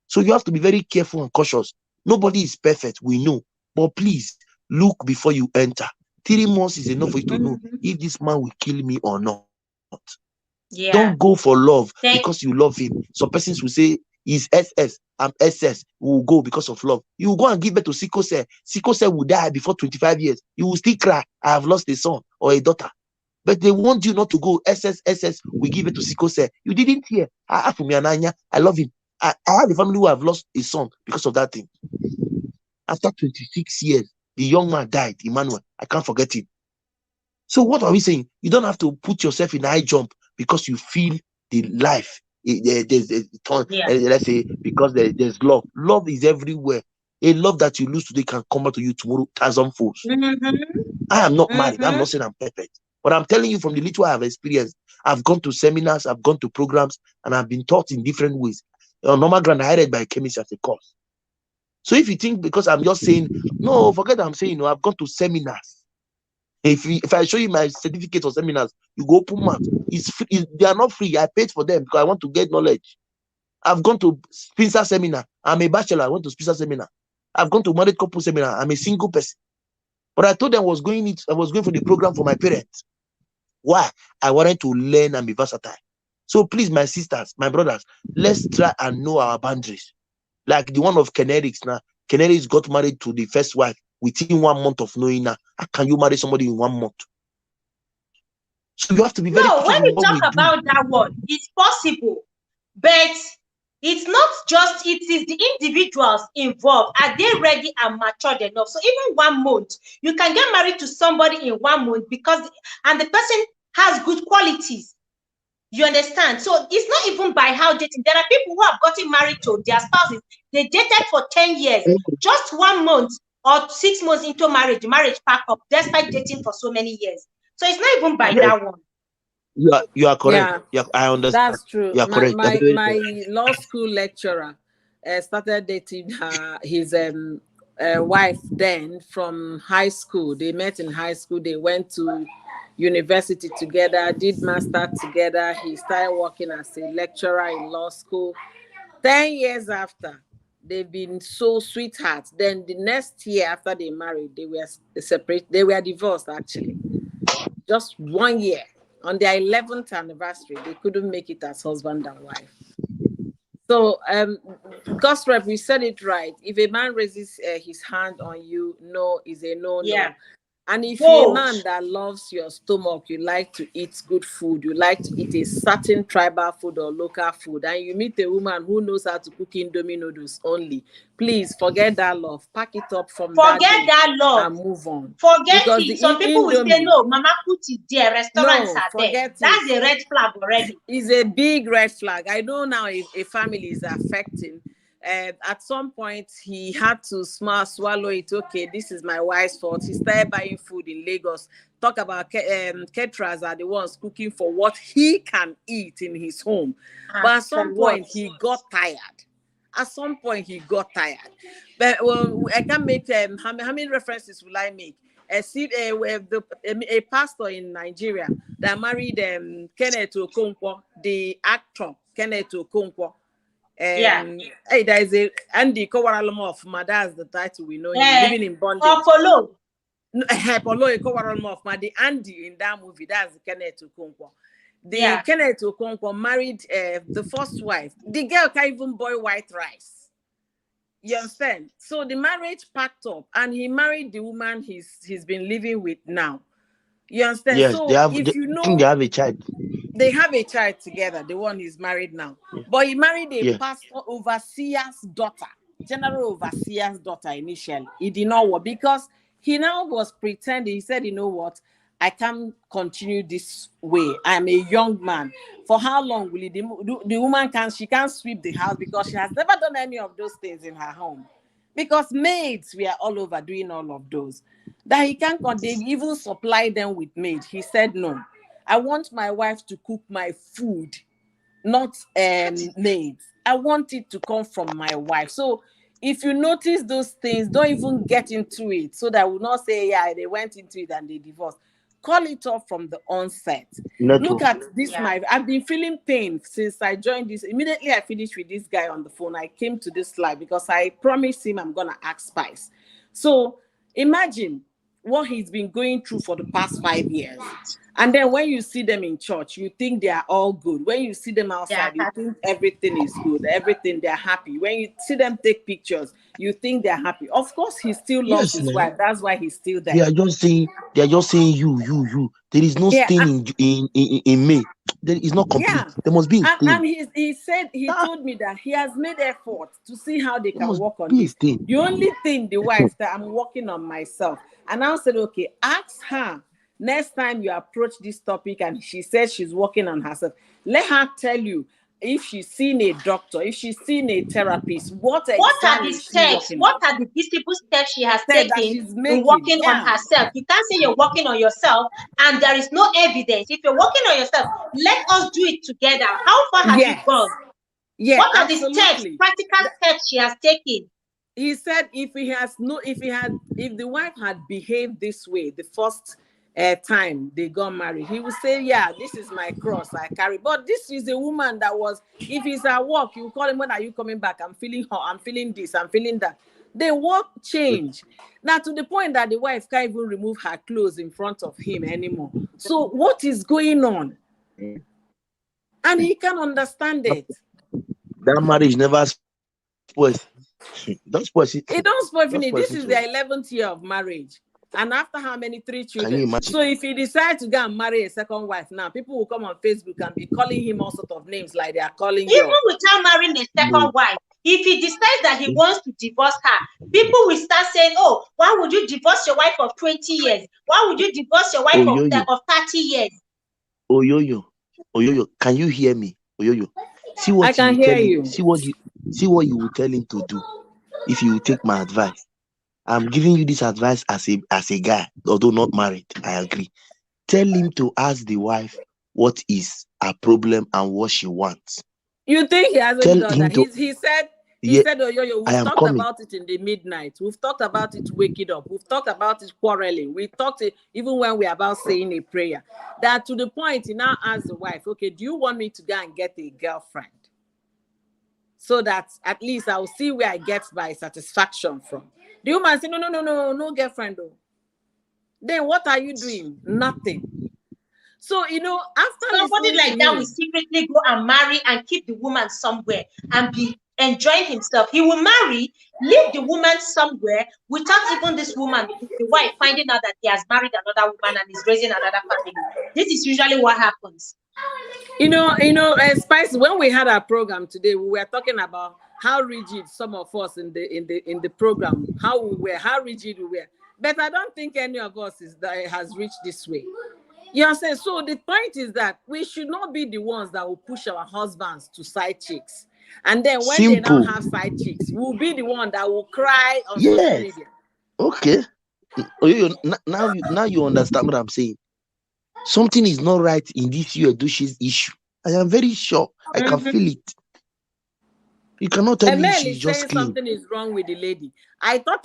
So you have to be very careful and cautious. Nobody is perfect, we know. But please, look before you enter. 3 months is enough for you to know if this man will kill me or not. Yeah. Don't go for love because you love him. Some persons will say, he's SS, I'm SS. We will go because of love. You will go and give birth to sickle cell. Sickle cell will die before 25 years. You will still cry, I have lost a son or a daughter. But they want you not to go. SS, we give it to sickle cell. You didn't hear. I love him. I have a family who have lost a son because of that thing. After 26 years, the young man died, Emmanuel. I can't forget him. So what are we saying? You don't have to put yourself in high jump because you feel the life. Let's say because there's love. Love is everywhere. A love that you lose today can come back to you tomorrow 1,000 folds. I am not married. I'm not saying I'm perfect. But I'm telling you from the little I have experienced. I've gone to seminars, I've gone to programs, and I've been taught in different ways. On normal ground, I read biochemistry as a course. So if you think because I'm just saying, no, forget I'm saying, I've gone to seminars. If I show you my certificates or seminars, you go open mouth. It's free. They are not free. I paid for them because I want to get knowledge. I've gone to Spencer seminar. I'm a bachelor. I went to Spencer seminar. I've gone to married couple seminar. I'm a single person. But I told them I was going for the program for my parents. Why? I wanted to learn and be versatile. So please, my sisters, my brothers, let's try and know our boundaries. Like the one of Kenerics now. Kenerics got married to the first wife within 1 month of knowing her. How can you marry somebody in 1 month? So you have to be very No, cautious when in you what talk we do. about that one, it's possible, but it's not just, it is the individuals involved. Are they ready and matured enough? So even 1 month, you can get married to somebody in 1 month and the person has good qualities. You understand? So it's not even by how dating. There are people who have gotten married to their spouses. They dated for 10 years. Just 1 month or 6 months into marriage, the marriage pack up despite dating for so many years. So it's not even by Yes, that one. you are correct. Yeah, I understand. that's true. You are My correct. You are my very correct. my law school lecturer started dating his wife then from high school. They met in high school. They went to university together, did master together. He started working as a lecturer in law school. 10 years after, they've been so sweethearts. Then the next year after they married, they were separate. They were divorced actually. Just 1 year. On their 11th anniversary, they couldn't make it as husband and wife. So, Gostrep, we said it right. If a man raises his hand on you, no is a no. Yeah. And if you're a Both. man that loves your stomach, you like to eat good food, you like to eat a certain tribal food or local food, and you meet a woman who knows how to cook Indomie noodles only, please forget that love. Pack it up from that Forget day that love. and move on. Forget Because the it. Some people will say, Indomie, no, Mama put it there, restaurants no, are there. forget That's it. a red flag already. Is a big red flag. I know now if a family is affecting. At some point, he had to swallow it. Okay, this is my wife's fault. He started buying food in Lagos. Talk about caterers are the ones cooking for what he can eat in his home. But at some point, he got tired. At some point, he got tired. But I can make how many references will I make? A pastor in Nigeria that married Kenneth Okonkwo, the actor Kenneth Okonkwo. Hey, there is a Andy Kowaralamo of that's the title we know him living in bondage. Polo Kowaralamo of the Andy in that movie, that's Kenneth Okonkwo. Kenneth Okonkwo married the first wife. The girl can't even boil white rice. You understand? So the marriage packed up, and he married the woman he's been living with now. You understand? Yes, so they have. if you I know, think they have a child. they have a child together. The one is married now, but he married a pastor overseer's daughter, general overseer's daughter initially. He did not work because he now was pretending. He said, "You know what? I can't continue this way. I'm a young man. For how long will he? The woman she can't sweep the house because she has never done any of those things in her home. Because maids were all over doing all of those. That he can't. They even supply them with maid. He said no. I want my wife to cook my food, not maids. I want it to come from my wife. So if you notice those things, don't even get into it so that we'll not say, yeah, they went into it and they divorced. Call it off from the onset. Look at this. I've been feeling pain since I joined this. Immediately I finished with this guy on the phone, I came to this live because I promised him I'm going to ask Spice. So imagine what he's been going through for the past 5 years. And then when you see them in church, you think they are all good. When you see them outside, you think everything is good, everything, they're happy. When you see them take pictures, you think they're happy. Of course, he still loves his wife. That's why he's still there. They are just saying you. There is no stain in me. There is not complete. There must be a stain. And he said, he told me that he has made effort to see how they can work on this. The only thing, the wife, that I'm working on myself. And I said, okay, ask her next time you approach this topic and she says she's working on herself, let her tell you if she's seen a doctor, if she's seen a therapist, what are the steps? What are the visible steps she has taken in working on herself? You can't say you're working on yourself and there is no evidence. If you're working on yourself, let us do it together. How far have you gone? What are the steps, practical steps she has taken? He said if the wife had behaved this way the first time they got married, he will say, yeah, this is my cross I carry. But this is a woman that was, if he's at work, you call him, when are you coming back? I'm feeling hot, I'm feeling this, I'm feeling that. The work change. Now to the point that the wife can't even remove her clothes in front of him anymore. So what is going on? And he can't understand it. That marriage never spoils. Don't spoil it. It don't spoil Don't finish. spoil This it. is the 11th year of marriage. And after how many? 3 Can you children. imagine? So if he decides to go and marry a second wife now, people will come on Facebook and be calling him all sorts of names like they are calling Even you. without marrying a second No. wife, if he decides that he wants to divorce her, people will start saying, oh, why would you divorce your wife of 20 years? Why would you divorce your wife Oyoyo. of 30 years? Oyoyo. Oyoyo. Can you hear me? Oyoyo. See I what can you will hear tell him. you. See what you will tell him to do if you will take my advice. I'm giving you this advice as a guy, although not married. I agree. Tell him to ask the wife what is her problem and what she wants. You think he hasn't Tell done him that? to. He said, Yeah, oh, yo, I we've am talked coming. about it in the midnight. We've talked about it waking up. We've talked about it quarreling. We talked it even when we're about saying a prayer. That to the point, he now asks the wife, okay, do you want me to go and get a girlfriend? So that at least I'll see where I get my satisfaction from. The woman said, no girlfriend though. Then what are you doing? Nothing. So, after Somebody listening like to that him, will secretly go and marry and keep the woman somewhere and be enjoying himself. He will marry, leave the woman somewhere without even this woman, the wife, finding out that he has married another woman and is raising another family. This is usually what happens. Spice, when we had our program today, we were talking about how rigid some of us in the program, how rigid we were. But I don't think any of us has reached this way. You know what I'm saying? So the point is that we should not be the ones that will push our husbands to side chicks. And then when they now have side chicks, we'll be the one that will cry on social media. Okay. Now you understand what I'm saying. Something is not right in this Dushi's issue. I am very sure. I can feel it. You cannot tell me she's just clean. Something is wrong with the lady. I thought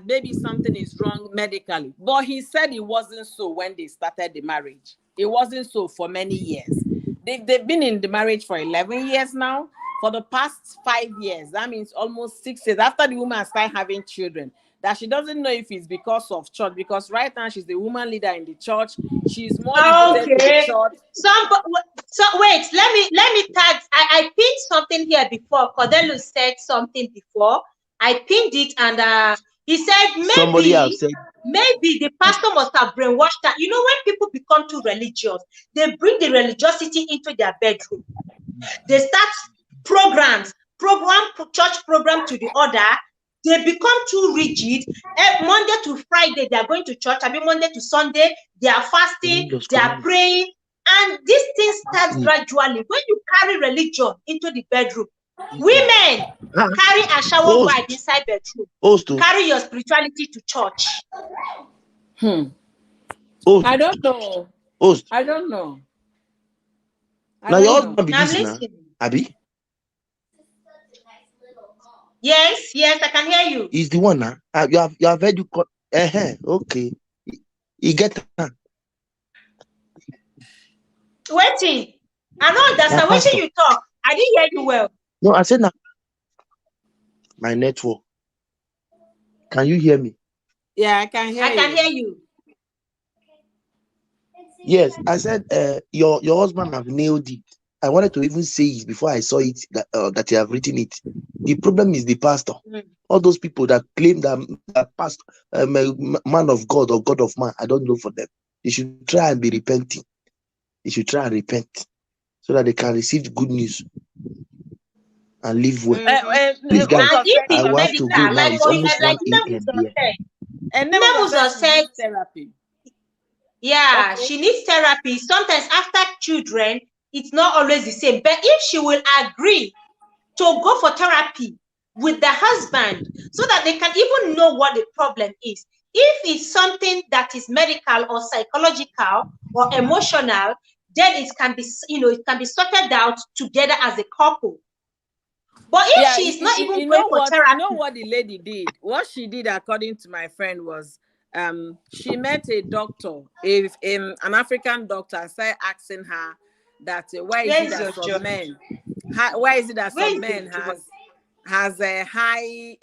maybe something is wrong medically, but he said it wasn't so when they started the marriage. It wasn't so for many years. They've been in the marriage for 11 years now. For the past 5 years, that means almost 6 years after the woman started having children, that she doesn't know if it's because of church, because right now she's the woman leader in the church. She's more devoted to the church. So wait, let me tag. I pinned something here before. Cordelo said something before. I pinned it, and he said maybe the pastor must have brainwashed her. You know, when people become too religious, they bring the religiosity into their bedroom. They start church program to the order. They become too rigid. Monday to Friday, they are going to church. Monday to Sunday, they are fasting, they are praying. And this thing starts gradually. When you carry religion into the bedroom, women carry a shower vibe inside bedroom. Carry your spirituality to church. I don't know. I don't know. Now your husband be this now, Abby? Yes, I can hear you. He's the one now. You have heard you call. Okay. You get that. Waiting. I know that's waiting you talk. I didn't hear you well. No, I said now. My network. Can you hear me? Yeah, I can hear you. Yes, I said your husband have nailed it. I wanted to even say it before I saw it that you have written it. The problem is the pastor. All those people that claim that pastor, man of God or God of man, I don't know for them. They should try and be repenting. They should try and repent so that they can receive good news and live well. Please, guys, I will have to go now. It's almost 1 a.m. And Nebuza said therapy. Yeah, she needs therapy. Sometimes after children, it's not always the same. But if she will agree to go for therapy with the husband so that they can even know what the problem is. If it's something that is medical or psychological or emotional, then it can be, it can be sorted out together as a couple. But if she is not even going for therapy, you know what the lady did? What she did, according to my friend, was she met a doctor, if an African doctor, started asking her that why is Where it is that your some job? men, why is it that Where some is your men job? has a high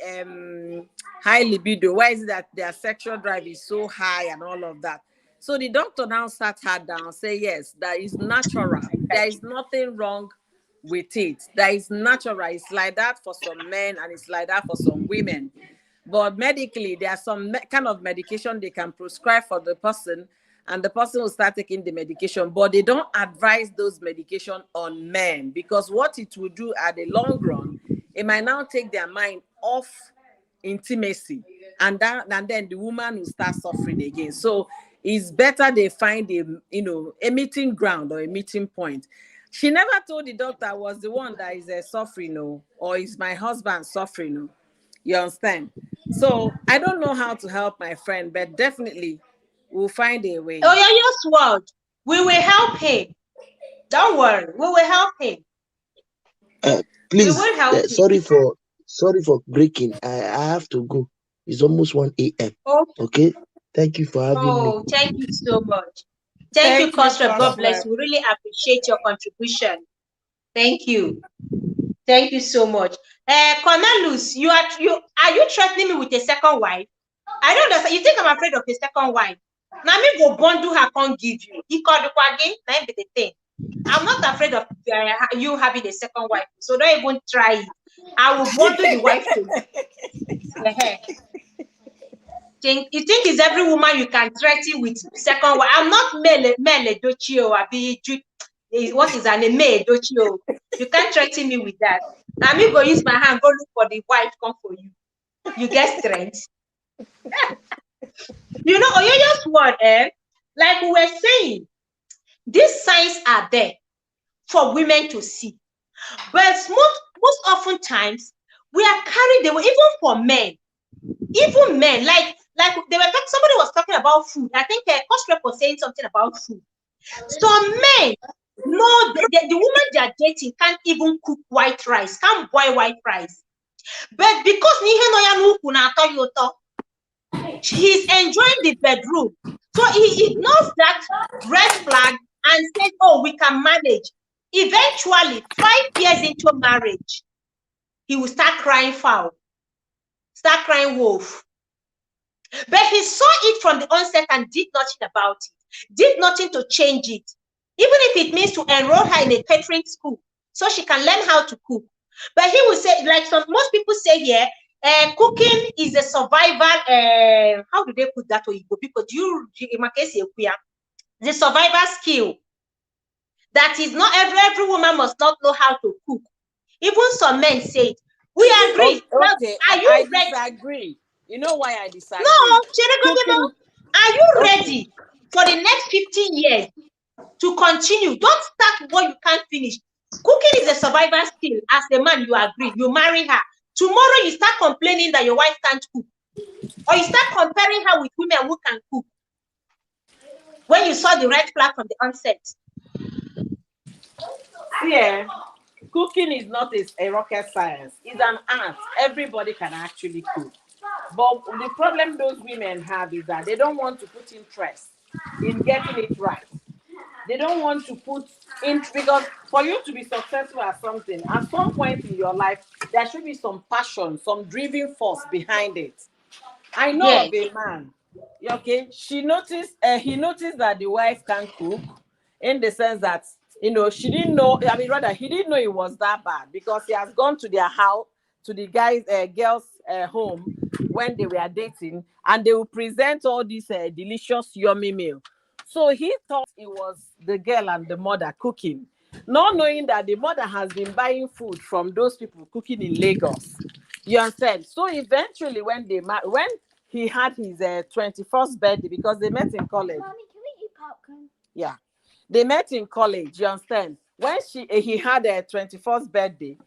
libido? Why is it that their sexual drive is so high and all of that? So the doctor now sat her down, say yes, that is natural. There is nothing wrong with it. That is natural. It's like that for some men and it's like that for some women. But medically, there are some kind of medication they can prescribe for the person, and the person will start taking the medication. But they don't advise those medication on men, because what it will do at the long run, it might now take their mind off intimacy, and then the woman will start suffering again. So it's better they find a meeting ground or a meeting point. She never told the doctor I was the one that is suffering, no, or is my husband suffering, no. You understand? So I don't know how to help my friend, but definitely we'll find a way. Oh, yeah, your word. We will help him. Don't worry. We will help him. We Please, will help him. sorry for breaking. I have to go. It's almost 1 a.m. Oh, Okay. Thank you for having me. thank you so much. Thank you, Thank you, Cosrep. God Bye. bless you. We really appreciate your contribution. Thank you. Thank you so much. Cornelius, are you threatening me with a second wife? I don't understand. You think I'm afraid of a second wife? Now me go bundle her, can't give you. He called the again. Now be the thing. I'm not afraid of you having a second wife, so don't even try it. I will bundle the wife to you. You think it's every woman you can threaten with second wife? I'm not Mele Dochio. What is her name? Mele Dochio. You can't threaten me with that. Now me go use my hand, go look for the wife, come for you. You get strength. Oyoyo's word, like we were saying, these signs are there for women to see. But most often times, we are carried away, even for men. Even men, like somebody was talking about food. I think Cosrep was saying something about food. Some men, no, the woman they are dating can't even cook white rice, can't boil white rice. But because he's enjoying the bedroom, so he ignores that red flag and says, "Oh, we can manage." Eventually, 5 years into marriage, he will start crying foul, start crying wolf. But he saw it from the onset and did nothing about it, did nothing to change it, even if it means to enroll her in a catering school so she can learn how to cook. But he will say, like most people say here, cooking is a survival. How do they put that on Igbo? Because the survival skill that is not every woman must not know how to cook. Even some men say it. We agree. Okay, Are you I ready? disagree. You know why I disagree? No, Cooking, are you ready for the next 15 years to continue? Don't start what you can't finish. Cooking is a survival skill. As a man, you agree. You marry her. Tomorrow, you start complaining that your wife can't cook. Or you start comparing her with women who can cook. When you saw the red flag from the onset. yeah, cooking is not a rocket science. It's an art. Everybody can actually cook. But the problem those women have is that they don't want to put interest in getting it right. They don't want to put in, because for you to be successful at something, at some point in your life, there should be some passion, some driving force behind it. I know of a man. Okay, he noticed that the wife can cook, in the sense that she didn't know. I mean, rather, he didn't know it was that bad, because he has gone to their house, to the girls' home when they were dating, and they will present all this delicious, yummy meal. So he thought it was the girl and the mother cooking, not knowing that the mother has been buying food from those people cooking in Lagos. You understand? So eventually, when he had his 21st birthday, because they met in college. Mommy, can we eat popcorn? Yeah, they met in college. You understand? When he had a 21st birthday,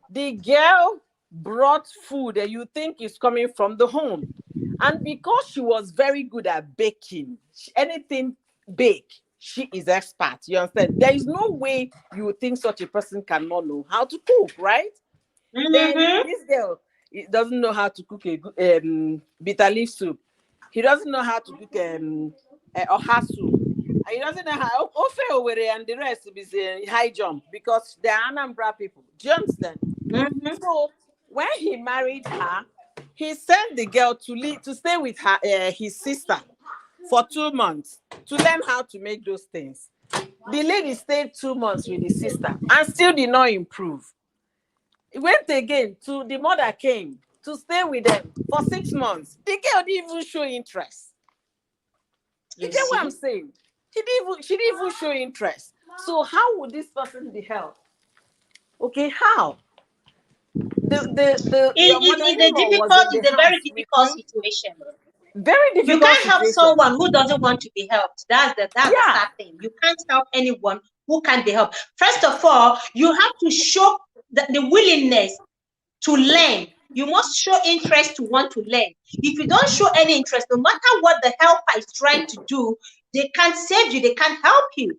the girl brought food that you think is coming from the home, and because she was very good at baking, anything bake, she is expert. You understand? There is no way you would think such a person cannot know how to cook, right? Then this girl doesn't know how to cook a bitter leaf soup. He doesn't know how to cook ohasu. And he doesn't know how Ofe Owere and the rest is a high jump because they're Anambra people. Do you understand? Mm-hmm. So when he married her, he sent the girl to stay with her his sister for 2 months to learn how to make those things. The lady stayed 2 months with the sister and still did not improve. He went again to the mother came to stay with them for 6 months. The girl didn't even show interest. You You get what see? I'm saying? She didn't even show interest. So how would this person be helped? Okay, how? Your mother-in-law was in the It's a very house with difficult you. situation. Very You difficult can't help situation. someone who doesn't want to be helped. That's the Yeah, sad thing. You can't help anyone who can't be helped. First of all, you have to show the willingness to learn. You must show interest to want to learn. If you don't show any interest, no matter what the helper is trying to do, they can't save you, they can't help you.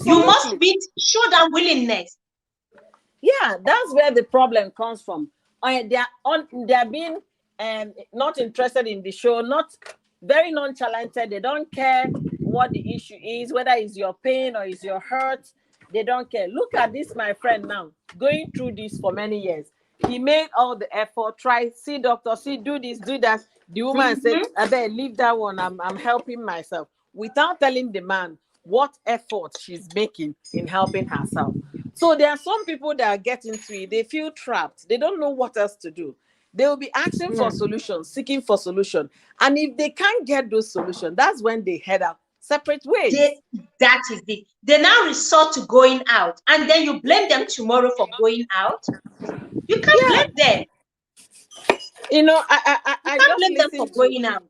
You must absolutely. show that willingness. Yeah, that's where the problem comes from. They're being not interested in the show, not very nonchalant. They don't care what the issue is, whether it's your pain or it's your hurt. They don't care. Look at this, my friend now, going through this for many years. He made all the effort, try, see doctor, see, do this, do that. The woman said, Mm-hmm. I better leave that one. I'm helping myself. Without telling the man what effort she's making in helping herself. So there are some people that get into it, they feel trapped, they don't know what else to do. They will be asking for solutions, seeking for solution. And if they can't get those solutions, that's when they head out separate ways. That is it. They now resort to going out, and then you blame them tomorrow for going out. You can't Yeah. blame them. You know, You I can't just blame them for listened to going out.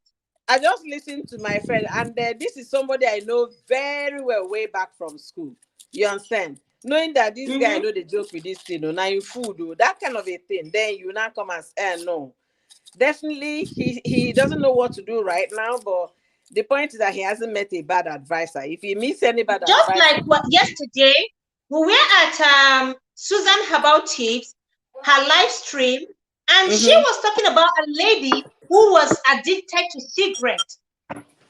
I just listened to my friend, and this is somebody I know very well way back from school. You understand? Knowing that this guy Mm-hmm. know the joke with this thing, now you food, that kind of a thing. Then you now come and say, no. Definitely, he doesn't know what to do right now, but the point is that he hasn't met a bad advisor. If he meets any bad Just advisor, like what yesterday, we were at Susan Herbal Tips, her live stream, and she was talking about a lady who was addicted to cigarettes.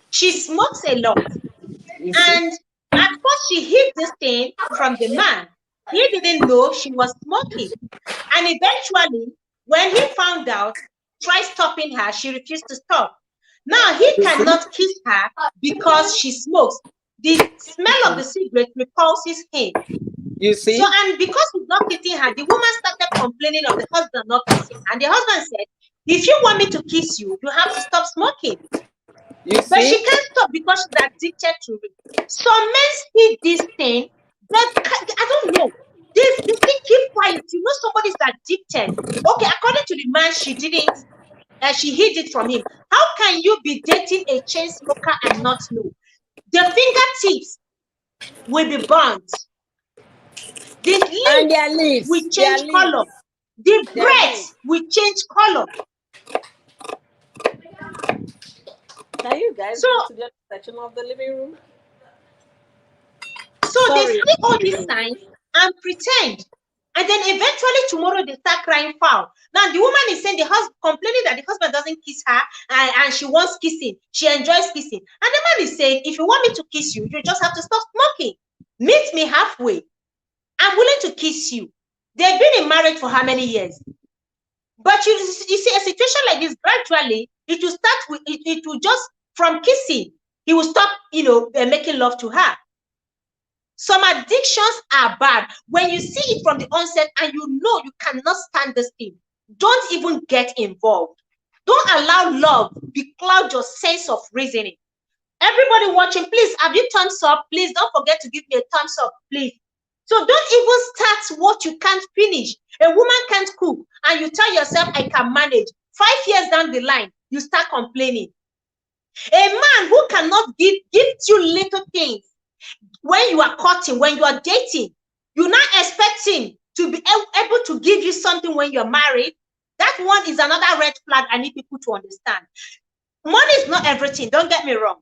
She smokes a lot, you see, and at first she hid this thing from the man. He didn't know she was smoking, and eventually, when he found out, tried stopping her, she refused to stop. Now he you see, cannot kiss her because she smokes. The smell of the cigarette repulses him. you So, see, and because he's not kissing her, the woman started complaining of the husband not kissing her. And the husband said, if you want me to kiss you, you have to stop smoking. you But see. she can't stop because she's addicted to it. Some men see this thing, but I don't know. They still keep quiet. You know, somebody's addicted. Okay, according to the man, she didn't, she hid it from him. How can you be dating a chain smoker and not know? The fingertips will be burnt. The And lips their will leaves, change color. The their breath leaves. will change color. Can you guys So, go to the other section of the living room? they Sorry. see all these signs and pretend. And then eventually tomorrow they start crying foul. Now the woman is saying the husband complaining that the husband doesn't kiss her and she wants kissing. She enjoys kissing. And the man is saying, if you want me to kiss you, you just have to stop smoking. Meet me halfway. I'm willing to kiss you. They've been in marriage for how many years? But you see, a situation like this, gradually, it will start with, it will just, from kissing, he will stop, making love to her. Some addictions are bad. When you see it from the onset and you know you cannot stand this thing, don't even get involved. Don't allow love becloud your sense of reasoning. Everybody watching, please, have you thumbs up? Please don't forget to give me a thumbs up, please. So don't even start what you can't finish. A woman can't cook and you tell yourself, I can manage. 5 years down the line, you start complaining. A man who cannot give you little things when you are courting, when you are dating, you're not expecting to be able to give you something when you're married. That one is another red flag I need people to understand. Money is not everything, don't get me wrong.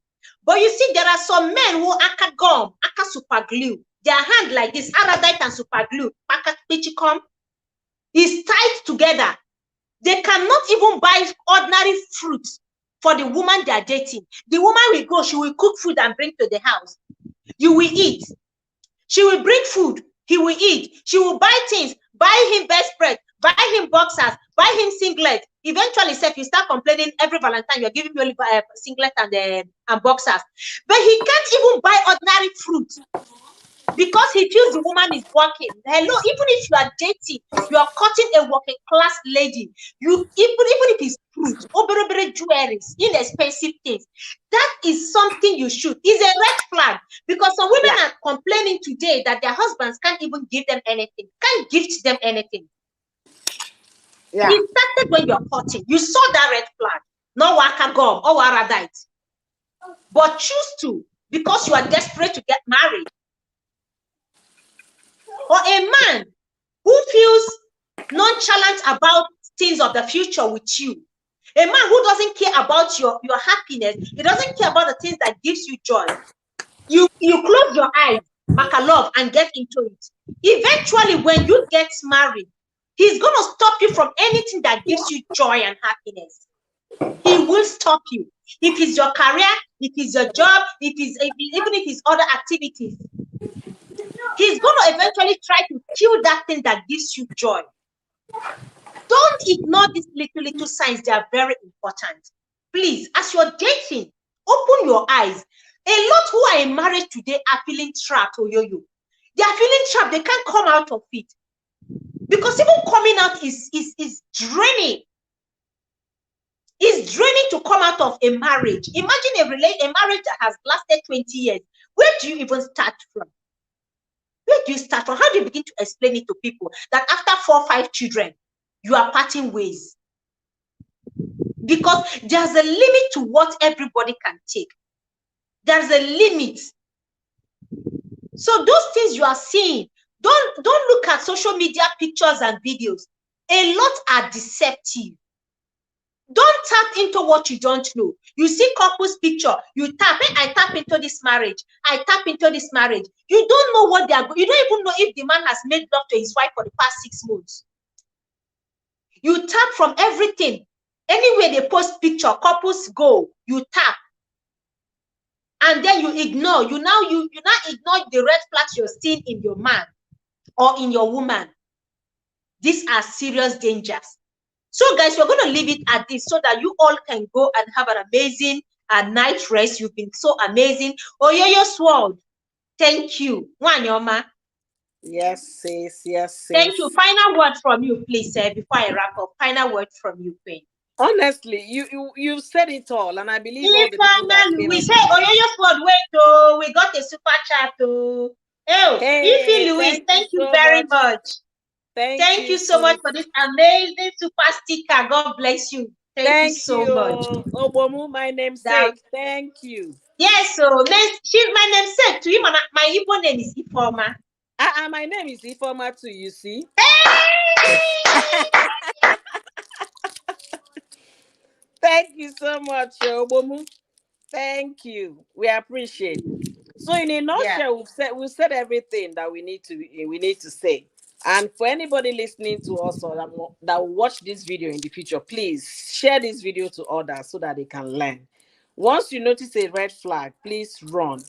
But you see, there are some men who aka gum, aka super glue, their hand like this, aradite and super glue, aka pichicom, is tied together. They cannot even buy ordinary fruits for the woman they are dating. The woman will go, she will cook food and bring to the house. You will eat. She will bring food, he will eat. She will buy things, buy him best spread, buy him boxers, buy him singlet. Eventually, if you start complaining every Valentine, you're giving me only singlet and boxers. But he can't even buy ordinary fruit because he feels the woman is working. Hello, even if you are dating, you are cutting a working class lady. You even if it's fruit, oberobere jewelries, inexpensive things, that is something you should. It's a red flag because some women are complaining today that their husbands can't even give them anything, can't gift them anything. Yeah. It started when you're cutting. You saw that red flag. No waka gum or waradite. But choose to because you are desperate to get married. Or a man who feels nonchalant about things of the future with you. A man who doesn't care about your happiness. He doesn't care about the things that gives you joy. You close your eyes, make a love, and get into it. Eventually, when you get married, he's going to stop you from anything that gives you joy and happiness. He will stop you. If it's your career, if it's your job, even if it's other activities, he's going to eventually try to kill that thing that gives you joy. Don't ignore these little signs. They are very important. Please, as you're dating, open your eyes. A lot who are in marriage today are feeling trapped, Oyoyo. They are feeling trapped. They can't come out of it. Because even coming out is draining. It's draining to come out of a marriage. Imagine a marriage that has lasted 20 years. Where do you even start from? Where do you start from? How do you begin to explain it to people that after 4 or 5 children, you are parting ways? Because there's a limit to what everybody can take. There's a limit. So those things you are seeing, don't look at social media pictures and videos. A lot are deceptive. Don't tap into what you don't know. You see couples picture, you tap, hey, I tap into this marriage. I tap into this marriage. You don't know what they are. You don't even know if the man has made love to his wife for the past 6 months. You tap from everything. Anywhere they post picture, couples go, you tap. And then you ignore. You now ignore the red flags you're seeing in your man or in your woman. These are serious dangers. So guys, we're going to leave it at this so that you all can go and have an amazing night rest. You've been so amazing. Oyoyo Sword, thank you. Wanyoma. Yes, sis. Yes, sis. Thank you. Final word from you, please, before I wrap up. Final word from you, Queen. Honestly, you said it all, and I believe all the people that we say Oyoyo Sword, wait, oh, we got a super chat, oh. Ify Louise, thank you so very much. Thank you so much for this amazing super sticker. God bless you. Thank you so much. Obomu, my namesake. Thank you. Yes, so she's my namesake to you. My Igbo name is Ifoma. My name is Ifoma too, you see. Thank you so much, Obomu. Thank you. We appreciate. So in a nutshell, we've said everything that we need to say. And for anybody listening to us or that will watch this video in the future, please share this video to others so that they can learn. Once you notice a red flag, please run.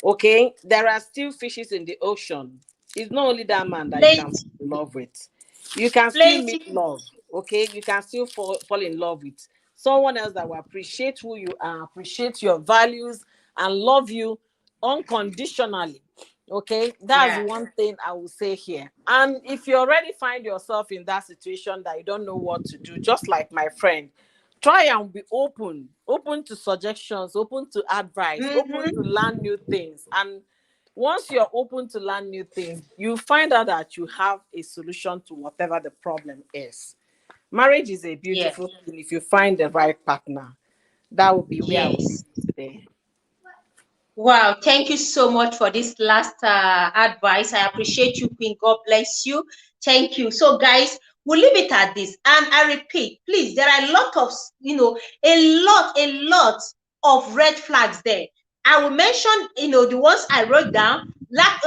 Okay? There are still fishes in the ocean. It's not only that man that you can fall in love with. You can still meet love. Okay? You can still fall in love with someone else that will appreciate who you are, appreciate your values, and love you unconditionally. Okay, that's one thing I will say here. And if you already find yourself in that situation that you don't know what to do, just like my friend, try and be open to suggestions, open to advice, open to learn new things. And once you're open to learn new things, you find out that you have a solution to whatever the problem is. Marriage is a beautiful thing if you find the right partner. That would be where I would be today. Wow, thank you so much for this last advice. I appreciate you, Queen. God bless you. Thank you. So, guys, we'll leave it at this. And I repeat, please, there are a lot of, a lot of red flags there. I will mention, the ones I wrote down, lack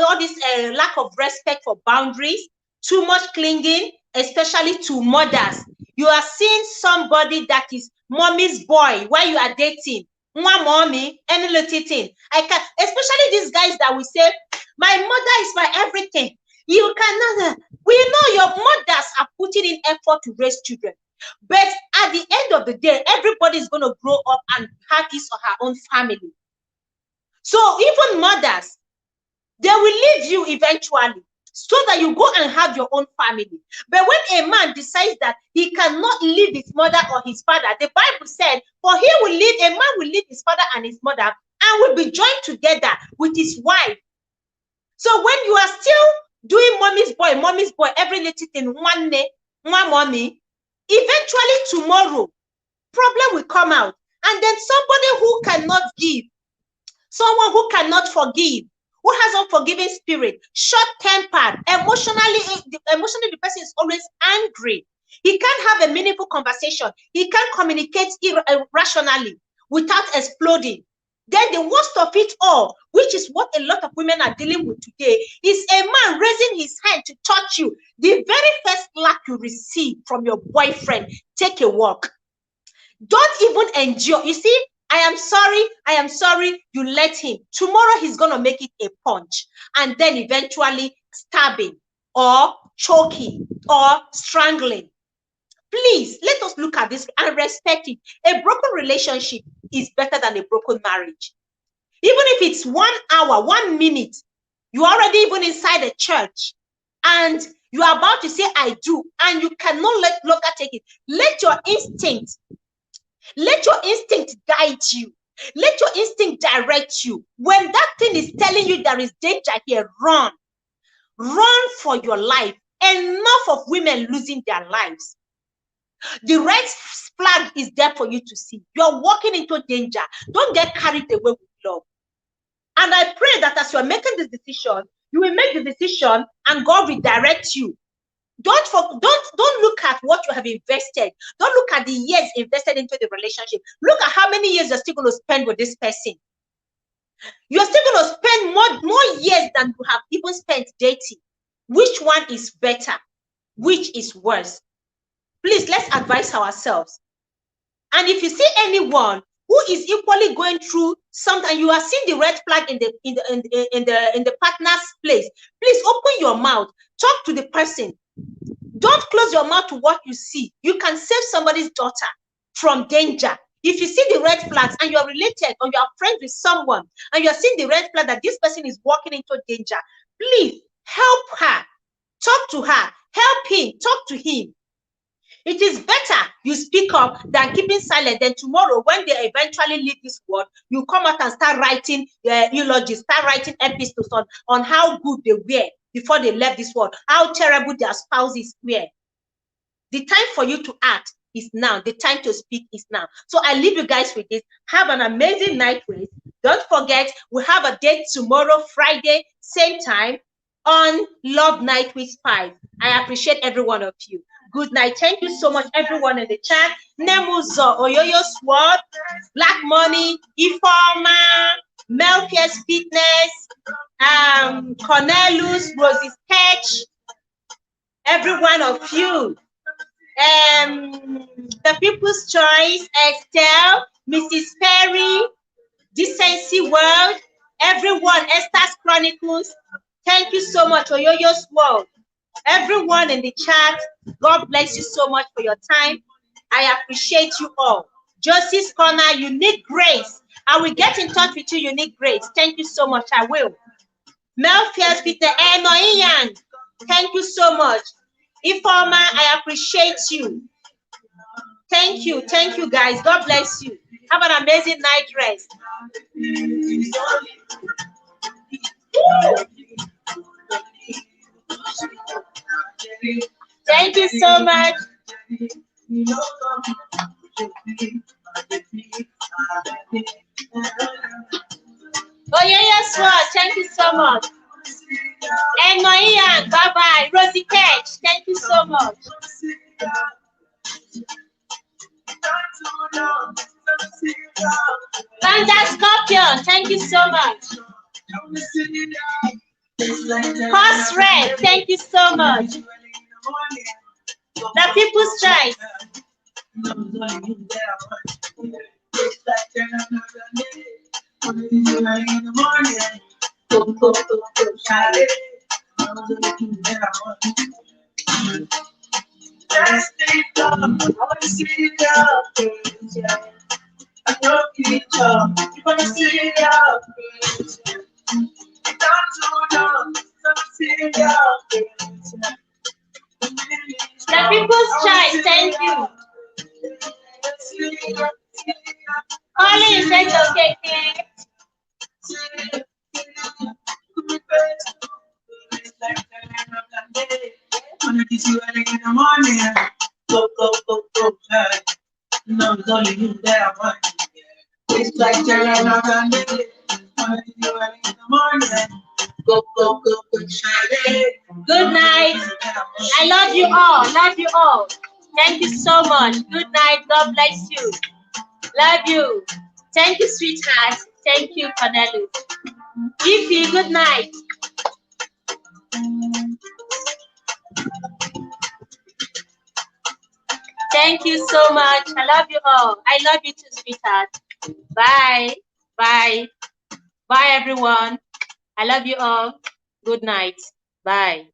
of respect for boundaries, too much clinging, especially to mothers. You are seeing somebody that is mommy's boy while you are dating. Mommy, any little thing. I can, especially these guys that will say, my mother is my everything. You cannot. We know your mothers are putting in effort to raise children. But at the end of the day, everybody is going to grow up and have his or her own family. So even mothers, they will leave you eventually so that you go and have your own family. But when a man decides that he cannot leave his mother or his father, the Bible said, for he will leave, a man will leave his father and his mother and will be joined together with his wife. So when you are still doing mommy's boy, every little thing, one day, one mommy, eventually tomorrow, problem will come out. And then somebody who cannot give, someone who cannot forgive, who has unforgiving spirit, short-tempered, emotionally, the person is always angry. He can't have a meaningful conversation. He can't communicate rationally without exploding. Then the worst of it all, which is what a lot of women are dealing with today, is a man raising his hand to touch you. The very first slap you receive from your boyfriend, take a walk. Don't even endure. You see, I am sorry, you let him. Tomorrow he's going to make it a punch and then eventually stabbing or choking or strangling. Please, let us look at this and respect it. A broken relationship is better than a broken marriage. Even if it's 1 hour, 1 minute, you're already even inside a church and you are about to say, I do, and you cannot let longer take it. Let your instinct guide you. Let your instinct direct you. When that thing is telling you there is danger here, run. Run for your life. Enough of women losing their lives. The red flag is there for you to see. You're walking into danger. Don't get carried away with love. And I pray that as you're making this decision, you will make the decision and God will direct you. Don't look at what you have invested. Don't look at the years invested into the relationship. Look at how many years you're still going to spend with this person. You're still going to spend more years than you have even spent dating. Which one is better? Which is worse? Please, let's advise ourselves. And if you see anyone who is equally going through something, you are seeing the red flag in the partner's place, please open your mouth. Talk to the person. Don't close your mouth to what you see. You can save somebody's daughter from danger. If you see the red flags and you're related or you're friends with someone and you're seeing the red flag that this person is walking into danger, please help her. Talk to her. Help him. Talk to him. It is better you speak up than keeping silent. Then tomorrow, when they eventually leave this world, you come out and start writing eulogies, start writing epistles on how good they were before they left this world, how terrible their spouses were. The time for you to act is now. The time to speak is now. So I leave you guys with this. Have an amazing night rest. Don't forget, we have a date tomorrow, Friday, same time, on Love Night with 5. I appreciate every one of you. Good night. Thank you so much, everyone in the chat. Nemuzo, Oyoyo Sword, Black Money, Informa, Melfias Fitness, Cornelius, Rosie Sketch, every one of you. The People's Choice, Estelle, Mrs. Perry, Decency World, everyone, Esther's Chronicles. Thank you so much, Oyoyo's World. Everyone in the chat, God bless you so much for your time. I appreciate you all. Josie's Corner, Unique Grace. I will get in touch with you, Unique Grace. Thank you so much. I will. Melfias Peter Enoyan. Thank you so much. Informa, I appreciate you. Thank you. Thank you, guys. God bless you. Have an amazing night rest. Thank you so much. Oh, yeah, yes, well, thank you so much. And Noian, bye-bye. Rosie Catch, thank you so much. Vanda Scorpion, thank you so much. Horse Red, thank you so much. The People's Choice, No, no, you there. It's like turn up the day. Wanna be early in the morning. Go, go, go, go, shout it. No, no, you there. Just think of, I wanna see your face, yeah. I know each other. You wanna see your face, yeah. It's not too long. Wanna see your face, yeah. The people's choice, thank you. Colin says okay. Wanna kiss you early in the morning. Go, go, go, go, child. No, it's only you that I want. It's like turning on a day. Wanna kiss you early in the morning. Go, go, go, go, child. Good night. I love you all. Love you all. Thank you so much. Good night. God bless you. Love you. Thank you, sweetheart. Thank you, Cornelius. Ify, good night. Thank you so much. I love you all. I love you too, sweetheart. Bye. Bye. Bye, everyone. I love you all. Good night. Bye.